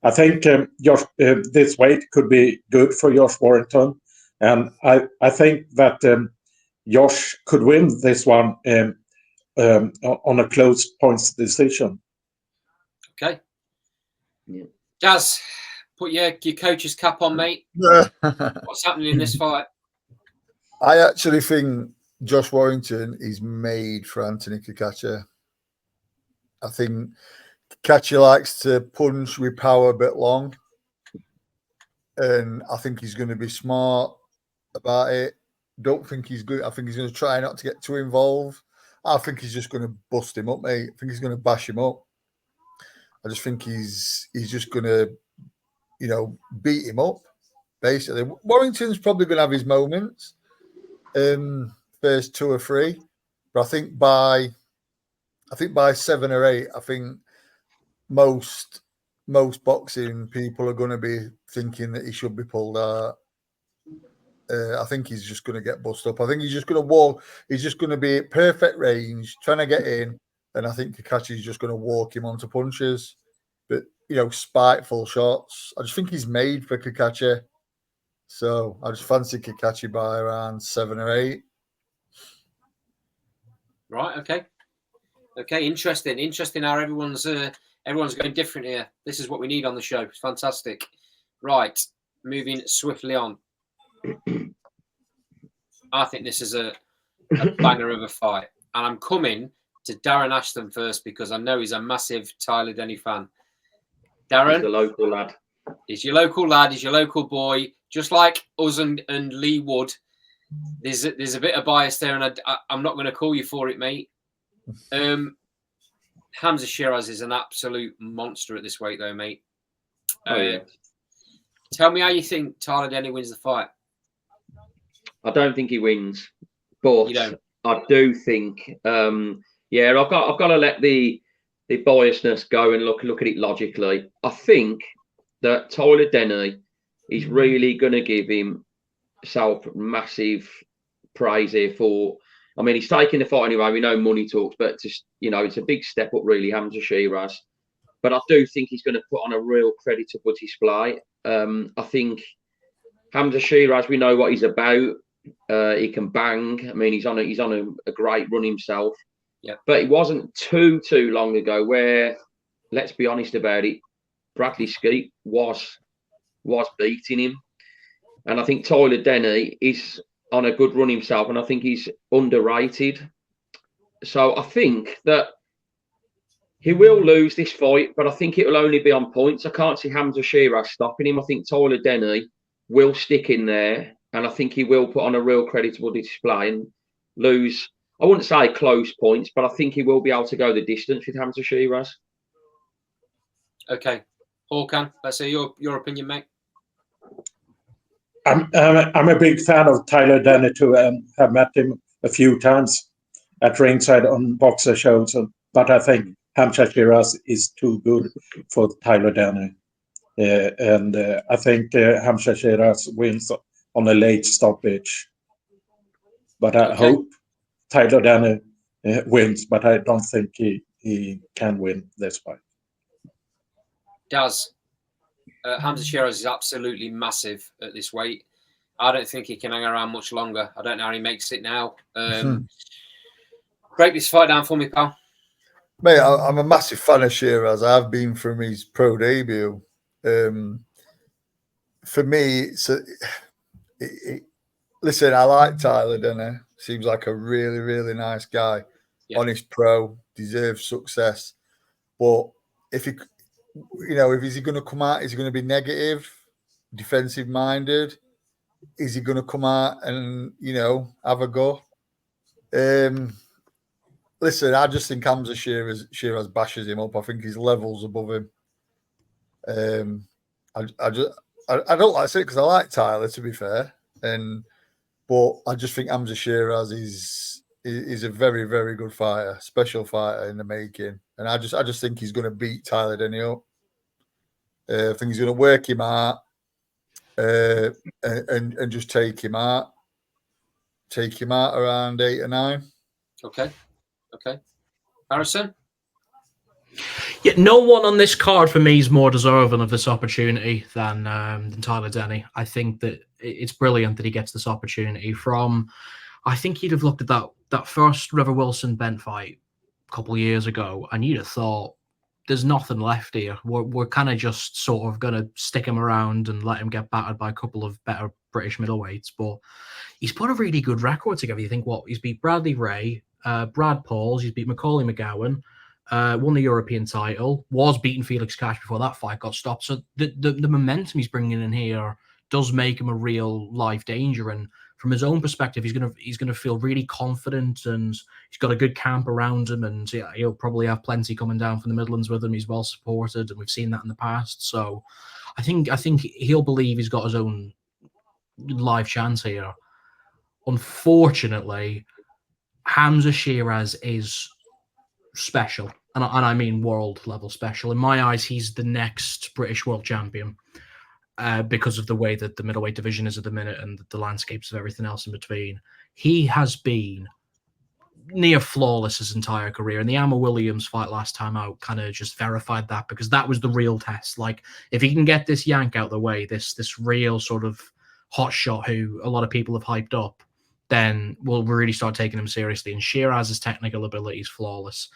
F: I think this weight could be good for Josh Warrington, and I think that Josh could win this one on a close points decision.
A: Okay.
D: Yeah.
A: Jazz, put your coach's cap on, mate. What's happening in this fight?
E: I actually think Josh Warrington is made for Anthony Kakachi. I think Kakachi likes to punch with power a bit long, and I think he's going to be smart about it. Don't think he's good. I think he's going to try not to get too involved. I think he's just going to bust him up, mate. I think he's going to bash him up. I just think he's just going to, beat him up. Basically, Warrington's probably going to have his moments, first 2 or 3, but I think by 7 or 8, I think most boxing people are going to be thinking that he should be pulled out. I think he's just going to get bust up. I think he's just going to walk. He's just going to be at perfect range, trying to get in, and I think Kakachi's just going to walk him onto punches. But spiteful shots. I just think he's made for Kakachi. So I just fancy Kakachi by around 7 or 8.
A: Right. Okay. Interesting how everyone's going different here. This is what we need on the show. It's fantastic. Right. Moving swiftly on. I think this is a banger of a fight, and I'm coming to Darren Ashton first because I know he's a massive Tyler Denny fan. Darren,
D: He's the local lad.
A: He's your local lad. He's your local boy. Just like us and Lee Wood, there's a bit of bias there, and I'm not going to call you for it, mate. Hamza Shiraz is an absolute monster at this weight, though, mate.
D: Yeah.
A: Tell me how you think Tyler Denny wins the fight.
D: I don't think he wins, but I do think, I've got to let the biasness go and look at it logically. I think that Tyler Denny is really going to give himself massive praise here for. I mean, he's taking the fight anyway. We know money talks, but just it's a big step up, really, Hamza Shiraz. But I do think he's going to put on a real creditable display. I think Hamza Shiraz, we know what he's about. He can bang. I mean, he's on a great run himself.
A: Yeah.
D: But it wasn't too long ago where, let's be honest about it, Bradley Skeet was beating him. And I think Tyler Denny is on a good run himself, and I think he's underrated. So I think that he will lose this fight, but I think it will only be on points. I can't see Hamza Shiraz stopping him. I think Tyler Denny will stick in there, and I think he will put on a real creditable display and lose. I wouldn't say close points, but I think he will be able to go the distance with Hamza Shiraz.
A: Okay. Håkan, let's say your opinion, mate.
F: I'm a big fan of Tyler Denny too. Have met him a few times at ringside on boxer shows, but I think Hamza Shiraz is too good for Tyler Denny. And I think Hamza Shiraz wins on a late stoppage. But I hope Tyler Danny wins, but I don't think he can win this fight.
A: Daz, Hamza Shiraz is absolutely massive at this weight. I don't think he can hang around much longer. I don't know how he makes it now. Break this fight down for me, pal.
E: Mate, I'm a massive fan of Shiraz. I've been from his pro debut. For me, listen, I like Tyler Denny. Seems like a really, really nice guy. Yeah. Honest pro, deserves success. But if he, if he's going to come out, is he going to be negative, defensive minded? Is he going to come out and, have a go? Listen, I just think Hamza Shiraz bashes him up. I think his level's above him. I don't like to say it because I like Tyler, to be fair, but I just think Hamza Shiraz is a very, very good fighter, special fighter in the making, and I just think he's going to beat Tyler Denny up. I think he's going to work him out and just take him out around 8 or 9.
A: Okay. Harrison?
B: Yeah, no one on this card for me is more deserving of this opportunity than Tyler Denny. I think that it's brilliant that he gets this opportunity I think he'd have looked at that first River Wilson Bent fight a couple of years ago, and you'd have thought, there's nothing left here. We're kind of just sort of going to stick him around and let him get battered by a couple of better British middleweights. But he's put a really good record together. You think, he's beat Bradley Ray, Brad Pauls, he's beat Macaulay McGowan, won the European title, was beating Felix Cash before that fight got stopped. So the momentum he's bringing in here does make him a real life danger. And from his own perspective, he's gonna feel really confident, and he's got a good camp around him, and he'll probably have plenty coming down from the Midlands with him. He's well supported, and we've seen that in the past. So I think he'll believe he's got his own live chance here. Unfortunately, Hamza Shiraz is special, and I mean world level special. In my eyes, he's the next British world champion. Because of the way that the middleweight division is at the minute and the landscapes of everything else in between. He has been near flawless his entire career. And the Amma Williams fight last time out kind of just verified that, because that was the real test. Like, if he can get this yank out of the way, this real sort of hot shot who a lot of people have hyped up, then we'll really start taking him seriously. And Shiraz's technical ability is flawless.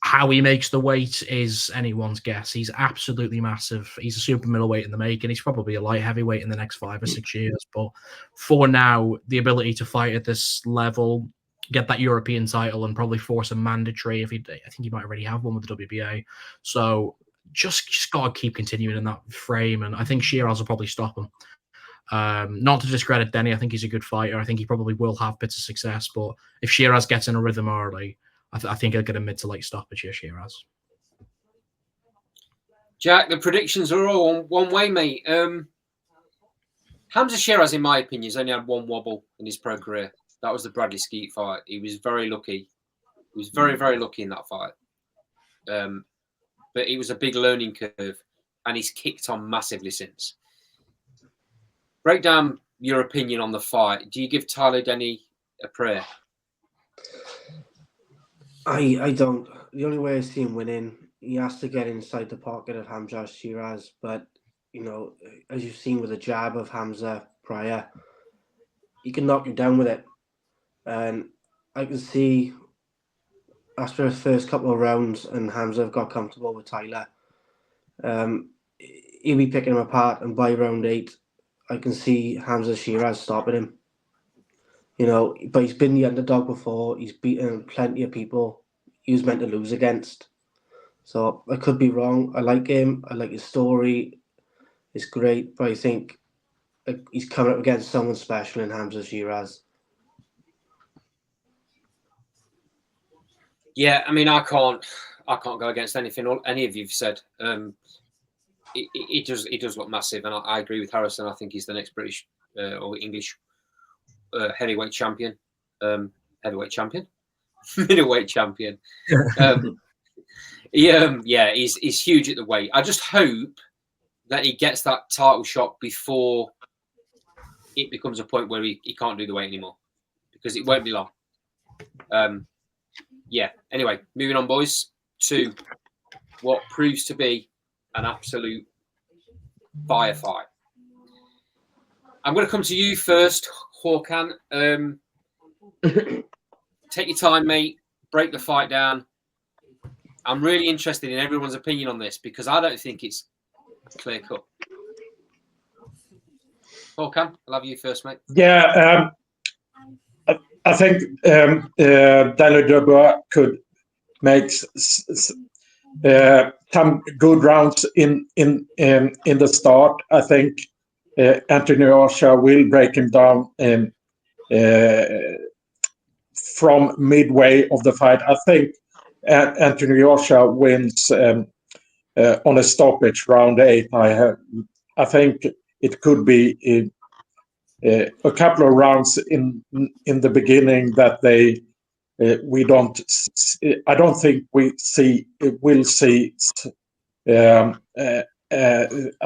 B: How he makes the weight is anyone's guess. He's absolutely massive. He's a super middleweight in the making. He's probably a light heavyweight in the next 5 or 6 years. But for now, the ability to fight at this level, get that European title, and probably force a mandatory. I think he might already have one with the WBA. So just got to keep continuing in that frame. And I think Shiraz will probably stop him. Not to discredit Denny. I think he's a good fighter. I think he probably will have bits of success. But if Shiraz gets in a rhythm early, I think he'll get a mid to late stoppage here, Shiraz.
A: Jack, the predictions are all one way, mate. Hamza Shiraz, in my opinion, has only had one wobble in his pro career. That was the Bradley Skeet fight. He was very lucky. He was very, very lucky in that fight. But it was a big learning curve, and he's kicked on massively since. Break down your opinion on the fight. Do you give Tyler Denny a prayer?
C: I don't. The only way I see him winning, he has to get inside the pocket of Hamza Shiraz. But, as you've seen with the jab of Hamza prior, he can knock you down with it. And I can see after the first couple of rounds and Hamza got comfortable with Tyler, he'll be picking him apart. And by round 8, I can see Hamza Shiraz stopping him. But he's been the underdog before. He's beaten plenty of people he was meant to lose against. So I could be wrong. I like him. I like his story. It's great. But I think he's coming up against someone special in Hamza Shiraz.
A: Yeah, I mean, I can't go against anything any of you've said. It does look massive, and I agree with Harrison. I think he's the next British or English heavyweight champion, middleweight champion. He's huge at the weight. I just hope that he gets that title shot before it becomes a point where he can't do the weight anymore, because it won't be long. Yeah. Anyway, moving on, boys, to what proves to be an absolute firefight. I'm going to come to you first, Håkan. Take your time, mate. Break the fight down. I'm really interested in everyone's opinion on this because I don't think it's clear cut. Håkan, I'll have you first, mate.
F: Yeah, I think Daniel Dubois could make some good rounds in the start. I think Anthony Joshua will break him down from midway of the fight. I think Anthony Joshua wins on a stoppage, round 8. I think it could be a couple of rounds in the beginning that we don't. I don't think we'll see. I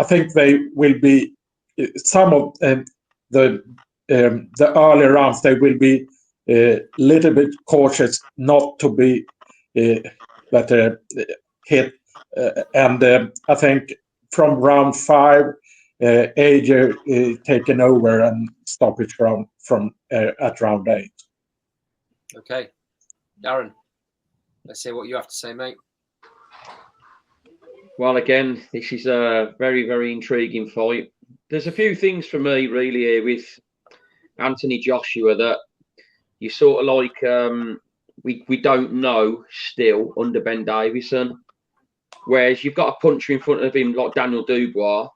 F: think they will be some of the early rounds. They will be a little bit cautious not to be hit, and I think from round 5, AJ taken over and stoppage from at round 8.
A: Okay, Darren, let's hear what you have to say, mate.
D: Well, again, this is a very, very intriguing fight. There's a few things for me really here with Anthony Joshua that you sort of like we don't know still under Ben Davison. Whereas you've got a puncher in front of him like Daniel Dubois.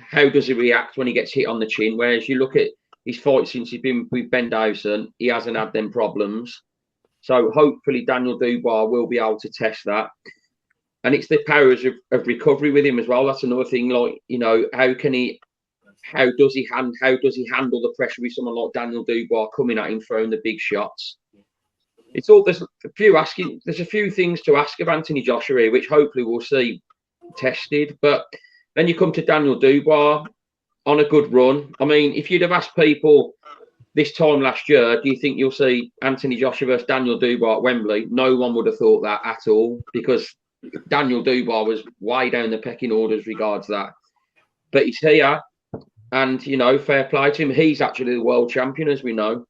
D: How does he react when he gets hit on the chin? Whereas you look at his fight since he's been with Ben Davison, he hasn't had them problems. So hopefully Daniel Dubois will be able to test that. And it's the powers of recovery with him as well. That's another thing. Like, you know, how does he handle the pressure with someone like Daniel Dubois coming at him, throwing the big shots? There's a few things to ask of Anthony Joshua here, which hopefully we'll see tested. But then you come to Daniel Dubois on a good run. I mean, if you'd have asked people this time last year, do you think you'll see Anthony Joshua versus Daniel Dubois at Wembley? No one would have thought that at all, because Daniel Dubois was way down the pecking order as regards that. But he's here, and, you know, fair play to him. He's actually the world champion, as we know.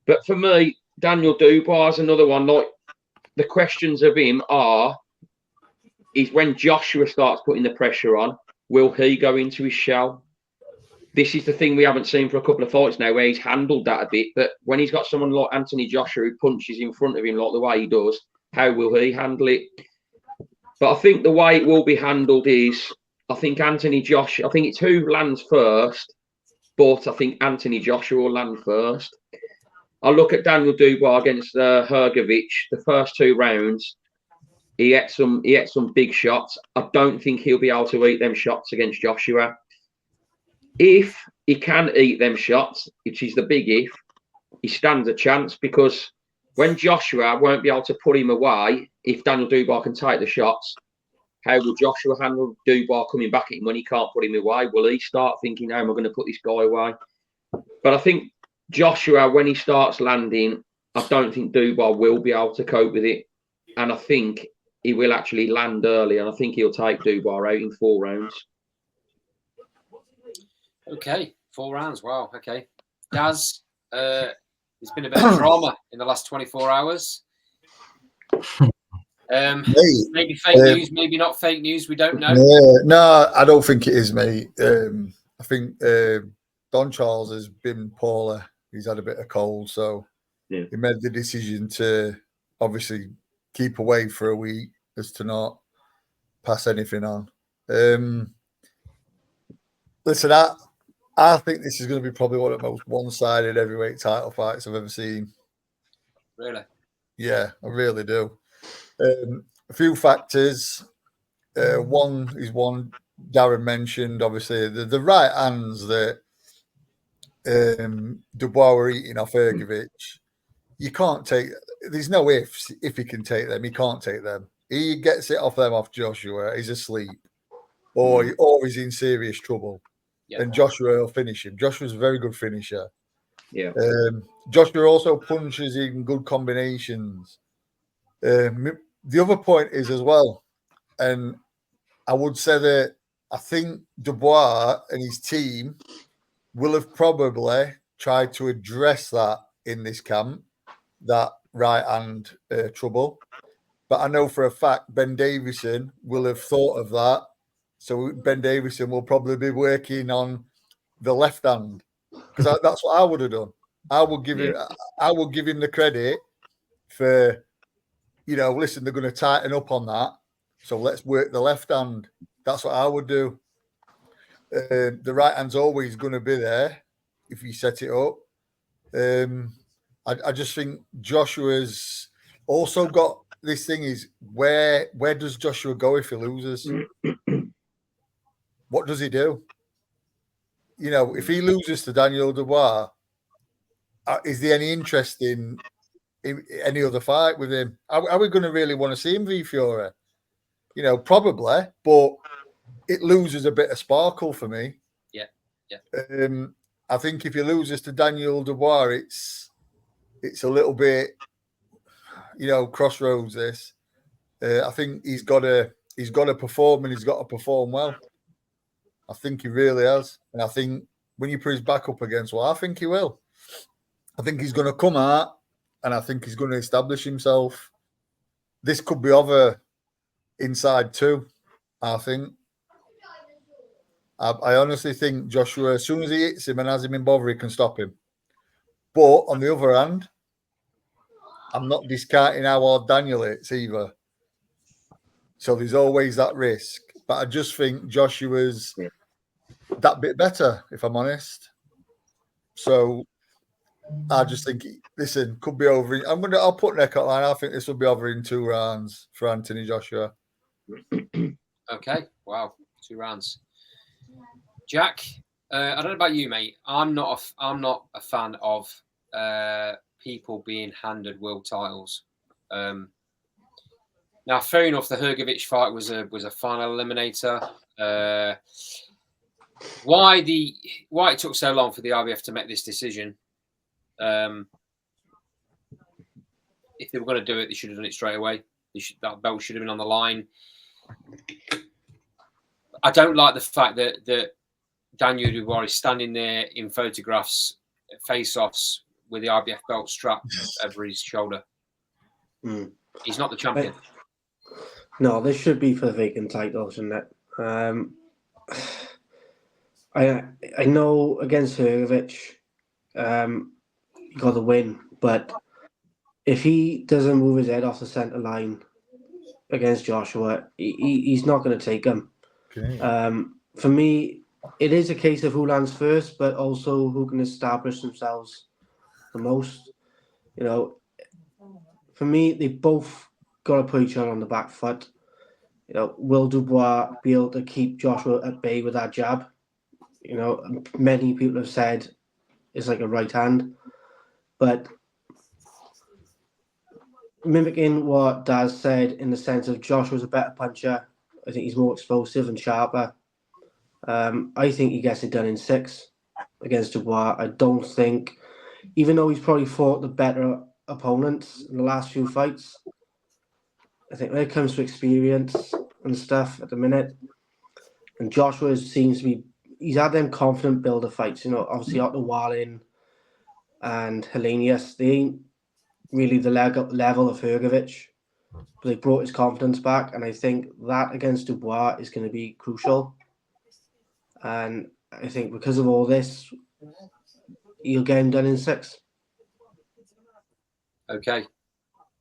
D: But for me, Daniel Dubois is another one. Like, the questions of him is when Joshua starts putting the pressure on, will he go into his shell? This is the thing we haven't seen for a couple of fights now, where he's handled that a bit. But when he's got someone like Anthony Joshua who punches in front of him like the way he does, how will he handle it? But I think the way it will be handled is, I think it's who lands first, but I think Anthony Joshua will land first. I look at Daniel Dubois against Hrgovic, the first 2 rounds. He ate some big shots. I don't think he'll be able to eat them shots against Joshua. If he can eat them shots, which is the big if, he stands a chance, because when Joshua won't be able to put him away, if Daniel Dubois can take the shots, how will Joshua handle Dubois coming back at him when he can't put him away? Will he start thinking, how am I going to put this guy away? But I think Joshua, when he starts landing, I don't think Dubois will be able to cope with it. And I think he will actually land early, and I think he'll take Dubois out in 4 rounds.
A: Okay, 4 rounds. Wow. Okay, Daz, there's been a bit of drama in the last 24 hours. Maybe fake news, maybe not fake news. We don't know.
E: No, I don't think it is, mate. I think Don Charles has been poorly. He's had a bit of cold, so he made the decision to obviously keep away for a week, as to not pass anything on. Listen, I think this is going to be probably one of the most one-sided heavyweight title fights I've ever seen.
A: Really?
E: Yeah, I really do. A few factors. One Darren mentioned, obviously, the right hands that Dubois were eating off Hrgovic. You can't take. There's no ifs. If he can take them, he can't take them. He gets it off Joshua, he's asleep, or he's in serious trouble. Yeah. And Joshua will finish him. Joshua's a very good finisher.
D: Yeah.
E: Joshua also punches in good combinations. The other point is as well, and I would say that I think Dubois and his team will have probably tried to address that in this camp, that right hand trouble. But I know for a fact Ben Davison will have thought of that. So Ben Davison will probably be working on the left hand, because that's what I would have done. I would give him the credit for, listen, they're going to tighten up on that, so let's work the left hand. That's what I would do. The right hand's always going to be there if you set it up. I just think Joshua's also got this thing is where does Joshua go if he loses? What does he do? If he loses to Daniel Dubois, is there any interest in any other fight with him? Are we going to really want to see him v Fury? Probably, but it loses a bit of sparkle for me.
A: Yeah.
E: I think if he loses to Daniel Dubois, it's a little bit, crossroads. This, I think he's got to perform, and he's got to perform well. I think he really has, and I think when you put his back up against, I think he will. I think he's going to come out, and I think he's going to establish himself. This could be over inside too. I think. I honestly think Joshua, as soon as he hits him and has him in bother, he can stop him. But on the other hand, I'm not discounting how hard Daniel hits either. So there's always that risk. But I just think Joshua's that bit better, if I'm honest. So I just think, listen, could be over. I'll put neck out line. I think this will be over in 2 rounds for Anthony Joshua.
A: Okay. Wow. 2 rounds. Jack, I don't know about you, mate. I'm not a fan of people being handed world titles. Now, fair enough. The Hrgović fight was a final eliminator. Why it took so long for the IBF to make this decision? If they were going to do it, they should have done it straight away. That belt should have been on the line. I don't like the fact that Daniel Dubois is standing there in photographs, face-offs, with the IBF belt strapped over his shoulder. He's not the champion.
C: No, this should be for the vacant title, shouldn't it? I know against Hrgović, he got the win, but if he doesn't move his head off the centre line against Joshua, he's not going to take him.
E: Okay.
C: For me, it is a case of who lands first, but also who can establish themselves the most. For me, they both got to put each other on the back foot. Will Dubois be able to keep Joshua at bay with that jab? Many people have said it's like a right hand, but mimicking what Daz said in the sense of Joshua's a better puncher. I think he's more explosive and sharper. I think he gets it done in 6 against Dubois. I don't think, even though he's probably fought the better opponents in the last few fights, I think when it comes to experience and stuff at the minute, and Joshua seems to be, he's had them confident builder fights. Obviously Otto Wallin and Helenius, they ain't really the level of Hrgović, but they brought his confidence back, and I think that against Dubois is going to be crucial. And I think because of all this, he'll get him done in 6.
A: Okay.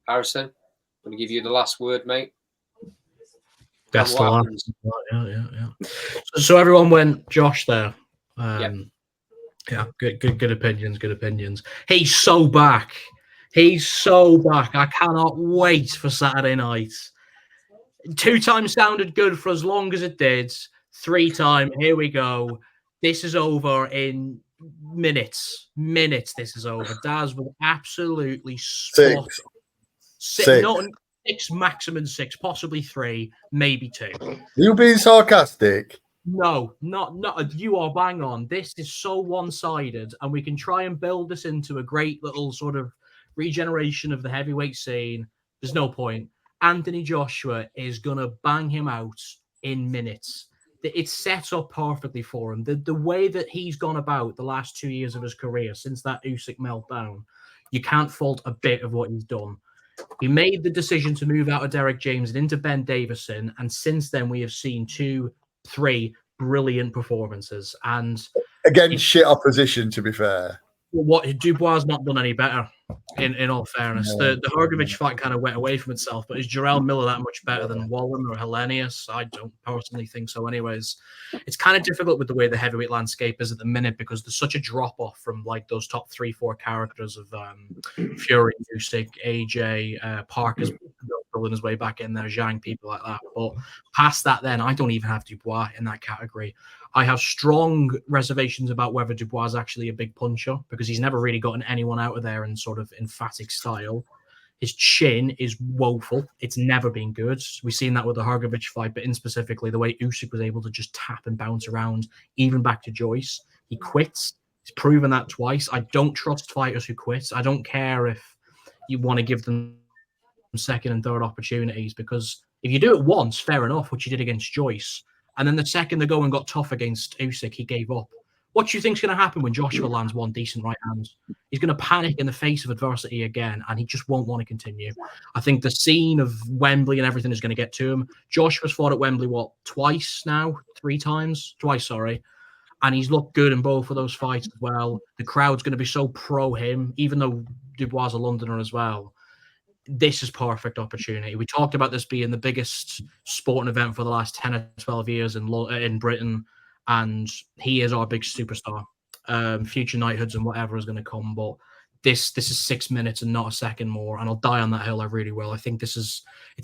A: Harrison, I'm going to give you the last word, mate.
B: That's the last. Yeah. So everyone went Josh there. Yeah, good opinions. He's so back. I cannot wait for Saturday night. 2 times sounded good for as long as it did. 3 times, here we go. This is over in minutes. This is over. Daz was absolutely spot.
E: 6.
B: Not 6, maximum 6, possibly 3, maybe 2.
E: You being sarcastic?
B: No, not you are bang on. This is so one-sided, and we can try and build this into a great little sort of regeneration of the heavyweight scene. There's no point. Anthony Joshua is gonna bang him out in minutes. It's set up perfectly for him. The way that he's gone about the last 2 years of his career since that Usyk meltdown, you can't fault a bit of what he's done. He made the decision to move out of Derek James and into Ben Davison, and since then we have seen 2-3 brilliant performances. And
E: Against shit opposition, to be fair.
B: what Dubois has not done any better, in all fairness.
E: No.
B: The Hrgovic fight kind of went away from itself, but is Jarrell Miller that much better than Wallen or Hellenius? I don't personally think so anyways. It's kind of difficult with the way the heavyweight landscape is at the minute because there's such a drop-off from like those top 3-4 characters of Fury, Usyk, AJ, Parker's pulling his way back in there, Zhang, people like that. But past that then, I don't even have Dubois in that category. I have strong reservations about whether Dubois is actually a big puncher because he's never really gotten anyone out of there in sort of emphatic style. His chin is woeful. It's never been good. We've seen that with the Hrgovic fight, but in specifically the way Usyk was able to just tap and bounce around, even back to Joyce. He quits. He's proven that twice. I don't trust fighters who quit. I don't care if you want to give them second and third opportunities because if you do it once, fair enough, which you did against Joyce. And then the second they go and got tough against Usyk, he gave up. What do you think's going to happen when Joshua lands one decent right hand? He's going to panic in the face of adversity again, and he just won't want to continue. I think the scene of Wembley and everything is going to get to him. Joshua's fought at Wembley, twice now? 3 times? Twice, sorry. And he's looked good in both of those fights as well. The crowd's going to be so pro him, even though Dubois is a Londoner as well. This is perfect opportunity. We talked about this being the biggest sporting event for the last 10 or 12 years in Britain, and he is our big superstar. Future knighthoods and whatever is going to come, but this is 6 minutes and not a second more, and I'll die on that hill. I really will. I think it's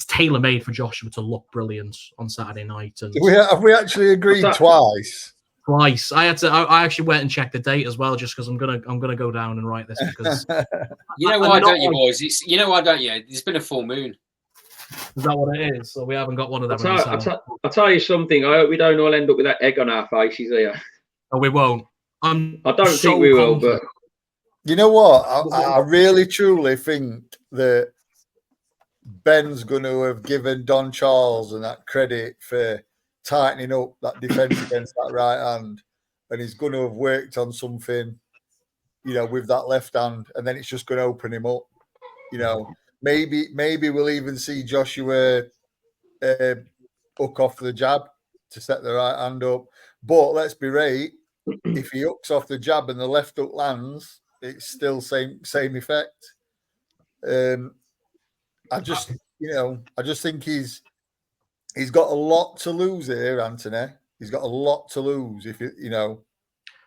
B: tailor-made for Joshua to look brilliant on Saturday night. And
E: Have we actually agreed twice?
B: Twice. I actually went and checked the date as well, just because I'm gonna go down and write this because
A: you know why don't you, boys? You know why don't you? There's been a full moon.
B: Is that what it is? So we haven't got one of them.
D: I'll tell you something. I hope we don't all end up with that egg on our faces here.
B: Oh, we won't. I
D: don't think we will, but
E: you know what? I really truly think that Ben's going to have given Don Charles and that credit for tightening up that defense against that right hand, and he's going to have worked on something, with that left hand, and then it's just going to open him up. Maybe we'll even see Joshua hook off the jab to set the right hand up. But let's be right, if he hooks off the jab and the left hook lands, it's still same effect. I just think he's got a lot to lose here, Anthony. He's got a lot to lose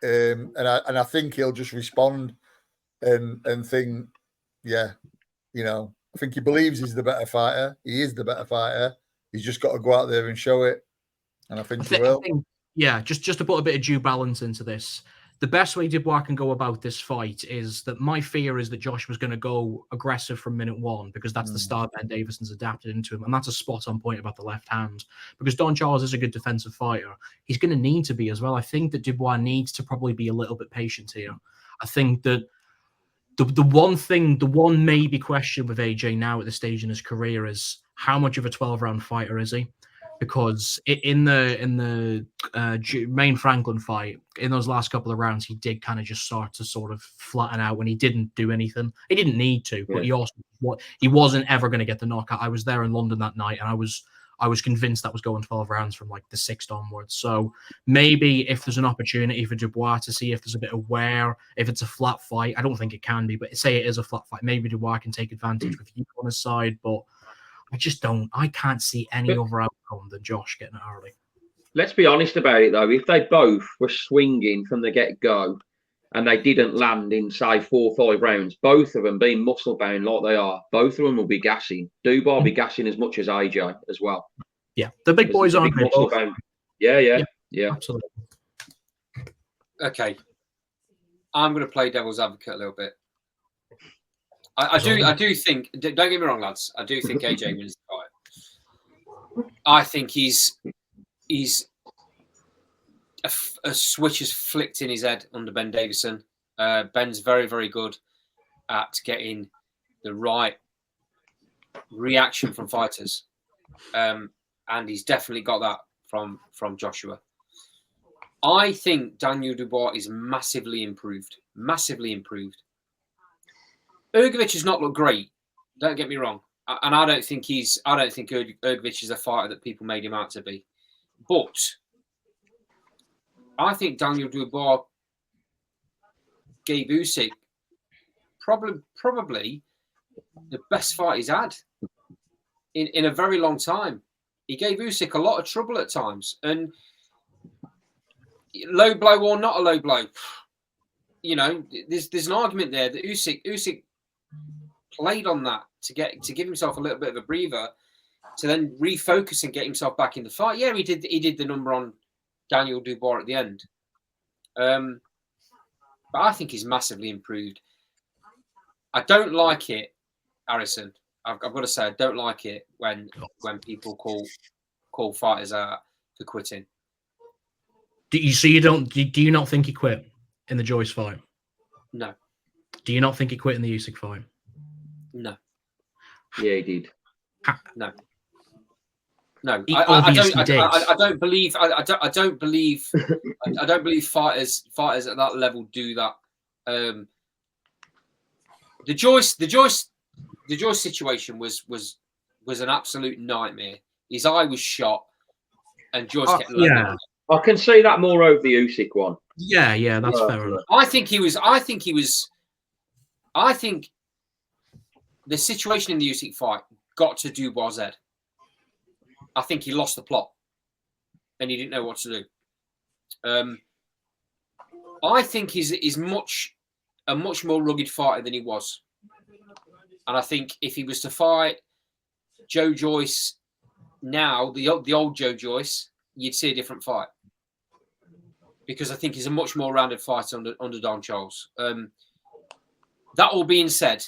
E: and I think he'll just respond and think, I think he believes he's the better fighter. He is the better fighter. He's just got to go out there and show it. And I think he will.
B: Just to put a bit of due balance into this, the best way Dubois can go about this fight is that my fear is that Joshua's going to go aggressive from minute one because that's the style Ben Davison's adapted into him. And that's a spot on point about the left hand because Don Charles is a good defensive fighter. He's going to need to be as well. I think that Dubois needs to probably be a little bit patient here. I think that the one maybe question with AJ now at this stage in his career is how much of a 12-round fighter is he? Because in the main Franklin fight, in those last couple of rounds, he did kind of just start to sort of flatten out when he didn't do anything. He didn't need to, but he wasn't ever going to get the knockout. I was there in London that night, and I was convinced that was going 12 rounds from like the 6th onwards. So maybe if there's an opportunity for Dubois to see if there's a bit of wear, if it's a flat fight, I don't think it can be, but say it is a flat fight, maybe Dubois can take advantage with you on his side, but I can't see any other outcome than Josh getting it early.
D: Let's be honest about it, though. If they both were swinging from the get-go and they didn't land in, say, 4 or 5 rounds, both of them being muscle-bound like they are, both of them will be gassing. Dubois will be gassing as much as AJ as well.
B: Yeah, the big boys aren't
D: muscle-bound. Yeah.
B: Absolutely.
A: Okay. I'm going to play devil's advocate a little bit. I do think, don't get me wrong, lads, I do think AJ wins the fight. I think he's a switch has flicked in his head under Ben Davison. Ben's very, very good at getting the right reaction from fighters, and he's definitely got that from Joshua. I think Daniel Dubois is massively improved. Massively improved. Ergovic has not looked great. Don't get me wrong, and I don't think Ergovic is a fighter that people made him out to be. But I think Daniel Dubois gave Usyk probably the best fight he's had in a very long time. He gave Usyk a lot of trouble at times, and low blow or not a low blow, there's an argument there that Usyk played on that to give himself a little bit of a breather, to then refocus and get himself back in the fight. Yeah, he did the number on Daniel Dubois at the end, but I think he's massively improved. I don't like it, Harrison. I've got to say, I don't like it when people call fighters out for quitting.
B: Do you not think he quit in the Joyce fight?
A: No.
B: Do you not think he quit in the Usyk fight?
A: No.
D: Yeah, he did.
A: No. No,
B: He
A: I
B: obviously did.
A: don't believe fighters at that level do that. The Joyce situation was an absolute nightmare. His eye was shot, and Joyce kept letting him.
D: I can see that more over the Usyk one.
B: Yeah, that's fair enough.
A: I think the situation in the Usyk fight got to Dubois' head. I think he lost the plot, and he didn't know what to do. I think he's a much more rugged fighter than he was, and I think if he was to fight Joe Joyce now, the old Joe Joyce, you'd see a different fight, because I think he's a much more rounded fighter under Don Charles. That all being said,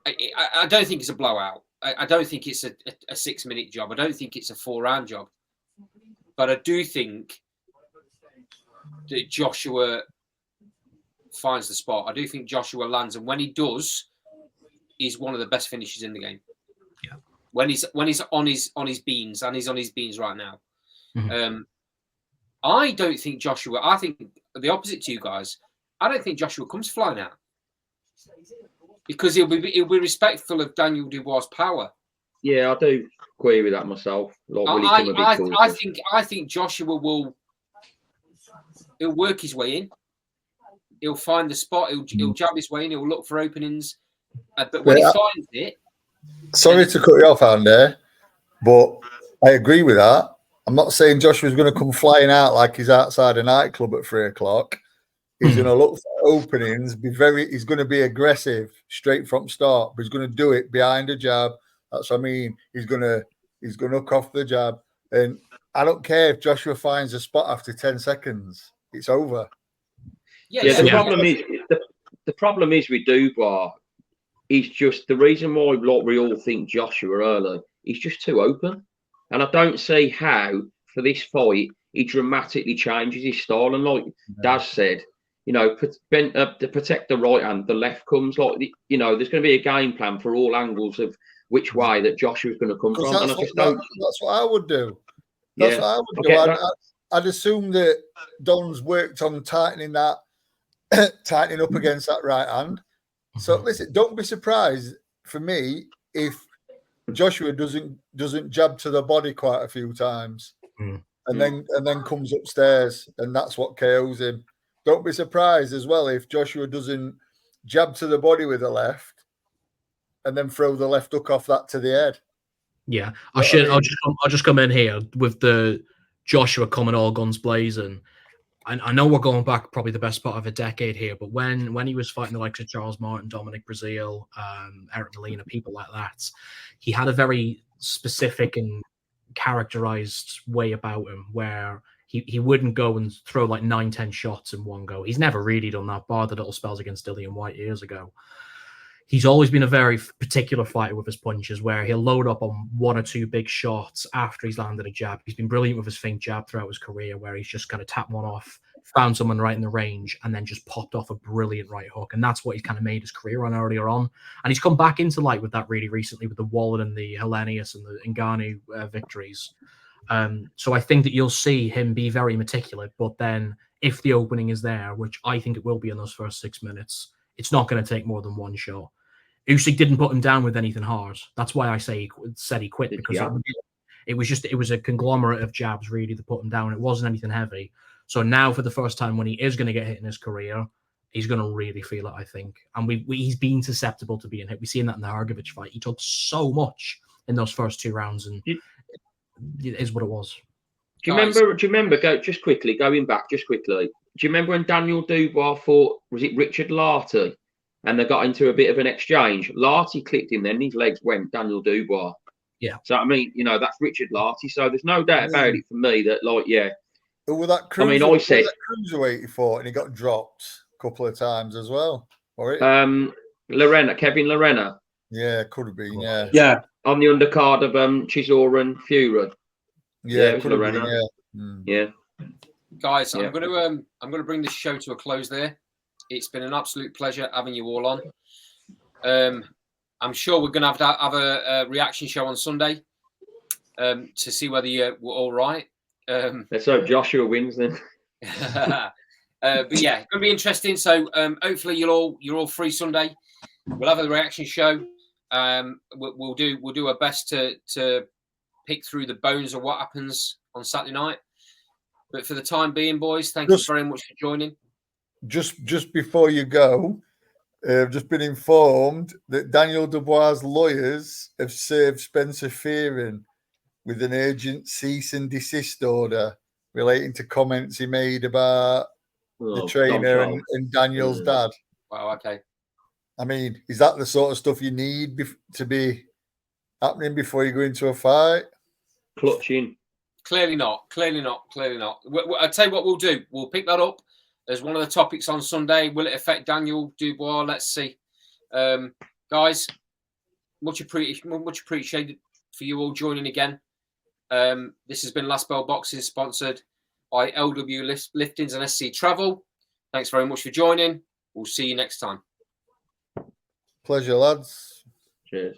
A: I don't think it's a blowout. I don't think it's a 6-minute job. I don't think it's a 4-round job. But I do think that Joshua finds the spot. I do think Joshua lands, and when he does, he's one of the best finishers in the game.
B: Yeah.
A: When he's on his beans, and he's on his beans right now.
B: Mm-hmm.
A: I don't think Joshua. I think the opposite to you guys. I don't think Joshua comes flying out, because he'll be respectful of Daniel Dubois' power.
D: Yeah, I do agree with that myself.
A: I think Joshua he'll work his way in. He'll find the spot. He'll jab his way in. He'll look for openings. But when he finds it,
E: sorry to cut you off, Andy, but I agree with that. I'm not saying Joshua's going to come flying out like he's outside a nightclub at 3:00. He's going to look for openings. He's going to be aggressive straight from start, but he's going to do it behind a jab. That's what I mean. He's going to hook off the jab, and I don't care if Joshua finds a spot after 10 seconds. It's over.
D: The problem is with Dubois. He's just the reason why we all think Joshua early. He's just too open, and I don't see how for this fight he dramatically changes his style. And like Daz said, to protect the right hand, the left comes. There's going to be a game plan for all angles of which way that Joshua's going to come from.
E: That's what I would do. That's what I would do. I'd assume that Don's worked on tightening up against that right hand. So listen, don't be surprised for me if Joshua doesn't jab to the body quite a few times, and then comes upstairs, and that's what KOs him. Don't be surprised as well if Joshua doesn't jab to the body with the left, and then throw the left hook off that to the head.
B: Yeah, I'll just come in here with the Joshua coming all guns blazing. I know we're going back probably the best part of a decade here, but when he was fighting the likes of Charles Martin, Dominic Breazeale, Eric Molina, people like that, he had a very specific and characterized way about him where he wouldn't go and throw like 9-10 shots in one go. He's never really done that, bar the little spells against Dillian White years ago. he's always been a very particular fighter with his punches, where he'll load up on 1 or 2 big shots after he's landed a jab. He's been brilliant with his feint jab throughout his career, where he's just kind of tapped one off, found someone right in the range, and then just popped off a brilliant right hook. And that's what he's kind of made his career on earlier on. And he's come back into light with that really recently with the Wallen and the Hellenius and the Ngannou victories. So I think that you'll see him be very meticulous, but then if the opening is there, which I think it will be in those first 6 minutes, it's not going to take more than 1 shot. Usyk didn't put him down with anything hard. That's why I say he quit, because it was a conglomerate of jabs really that put him down. It wasn't anything heavy. So now for the first time when he is going to get hit in his career, he's going to really feel it, I think. And he's been susceptible to being hit. We've seen that in the Hrgovic fight. He took so much in those first 2 rounds, and it is what it was.
D: Do you remember? Just quickly going back. Do you remember when Daniel Dubois fought? Was it Richard Larty? And they got into a bit of an exchange. Larty clipped him, then his legs went. Daniel Dubois.
B: Yeah.
D: So I mean, that's Richard Larty. So there's no doubt about it for me that,
E: Who was that cruiser?
D: I mean, I said
E: cruiserweight he fought, and he got dropped a couple of times as well.
D: Lorena, Kevin Lorena.
E: Yeah, could have been. Yeah.
F: Yeah.
D: On the undercard of Chisora and Fury.
E: Yeah,
D: it was Lorena. Yeah.
A: Guys, I'm going to bring this show to a close there. It's been an absolute pleasure having you all on. I'm sure we're going to have a reaction show on Sunday to see whether you're all right.
D: Let's hope Joshua wins then.
A: But yeah, it's going to be interesting. So hopefully you're all free Sunday. We'll have a reaction show. We'll do our best to pick through the bones of what happens on Saturday night. But for the time being, boys, thank you very much for joining.
E: Just before you go, I've just been informed that Daniel Dubois' lawyers have served Spencer Fearon with an urgent cease and desist order relating to comments he made about the trainer and Daniel's dad.
A: Wow, okay.
E: I mean, is that the sort of stuff you need to be happening before you go into a fight?
D: Clutching.
A: Clearly not. I'll tell you what we'll do. We'll pick that up as one of the topics on Sunday. Will it affect Daniel Dubois? Let's see. Guys, much appreciated for you all joining again. This has been Last Bell Boxing, sponsored by LW Liftings and SC Travel. Thanks very much for joining. We'll see you next time.
E: Pleasure, lads.
D: Cheers.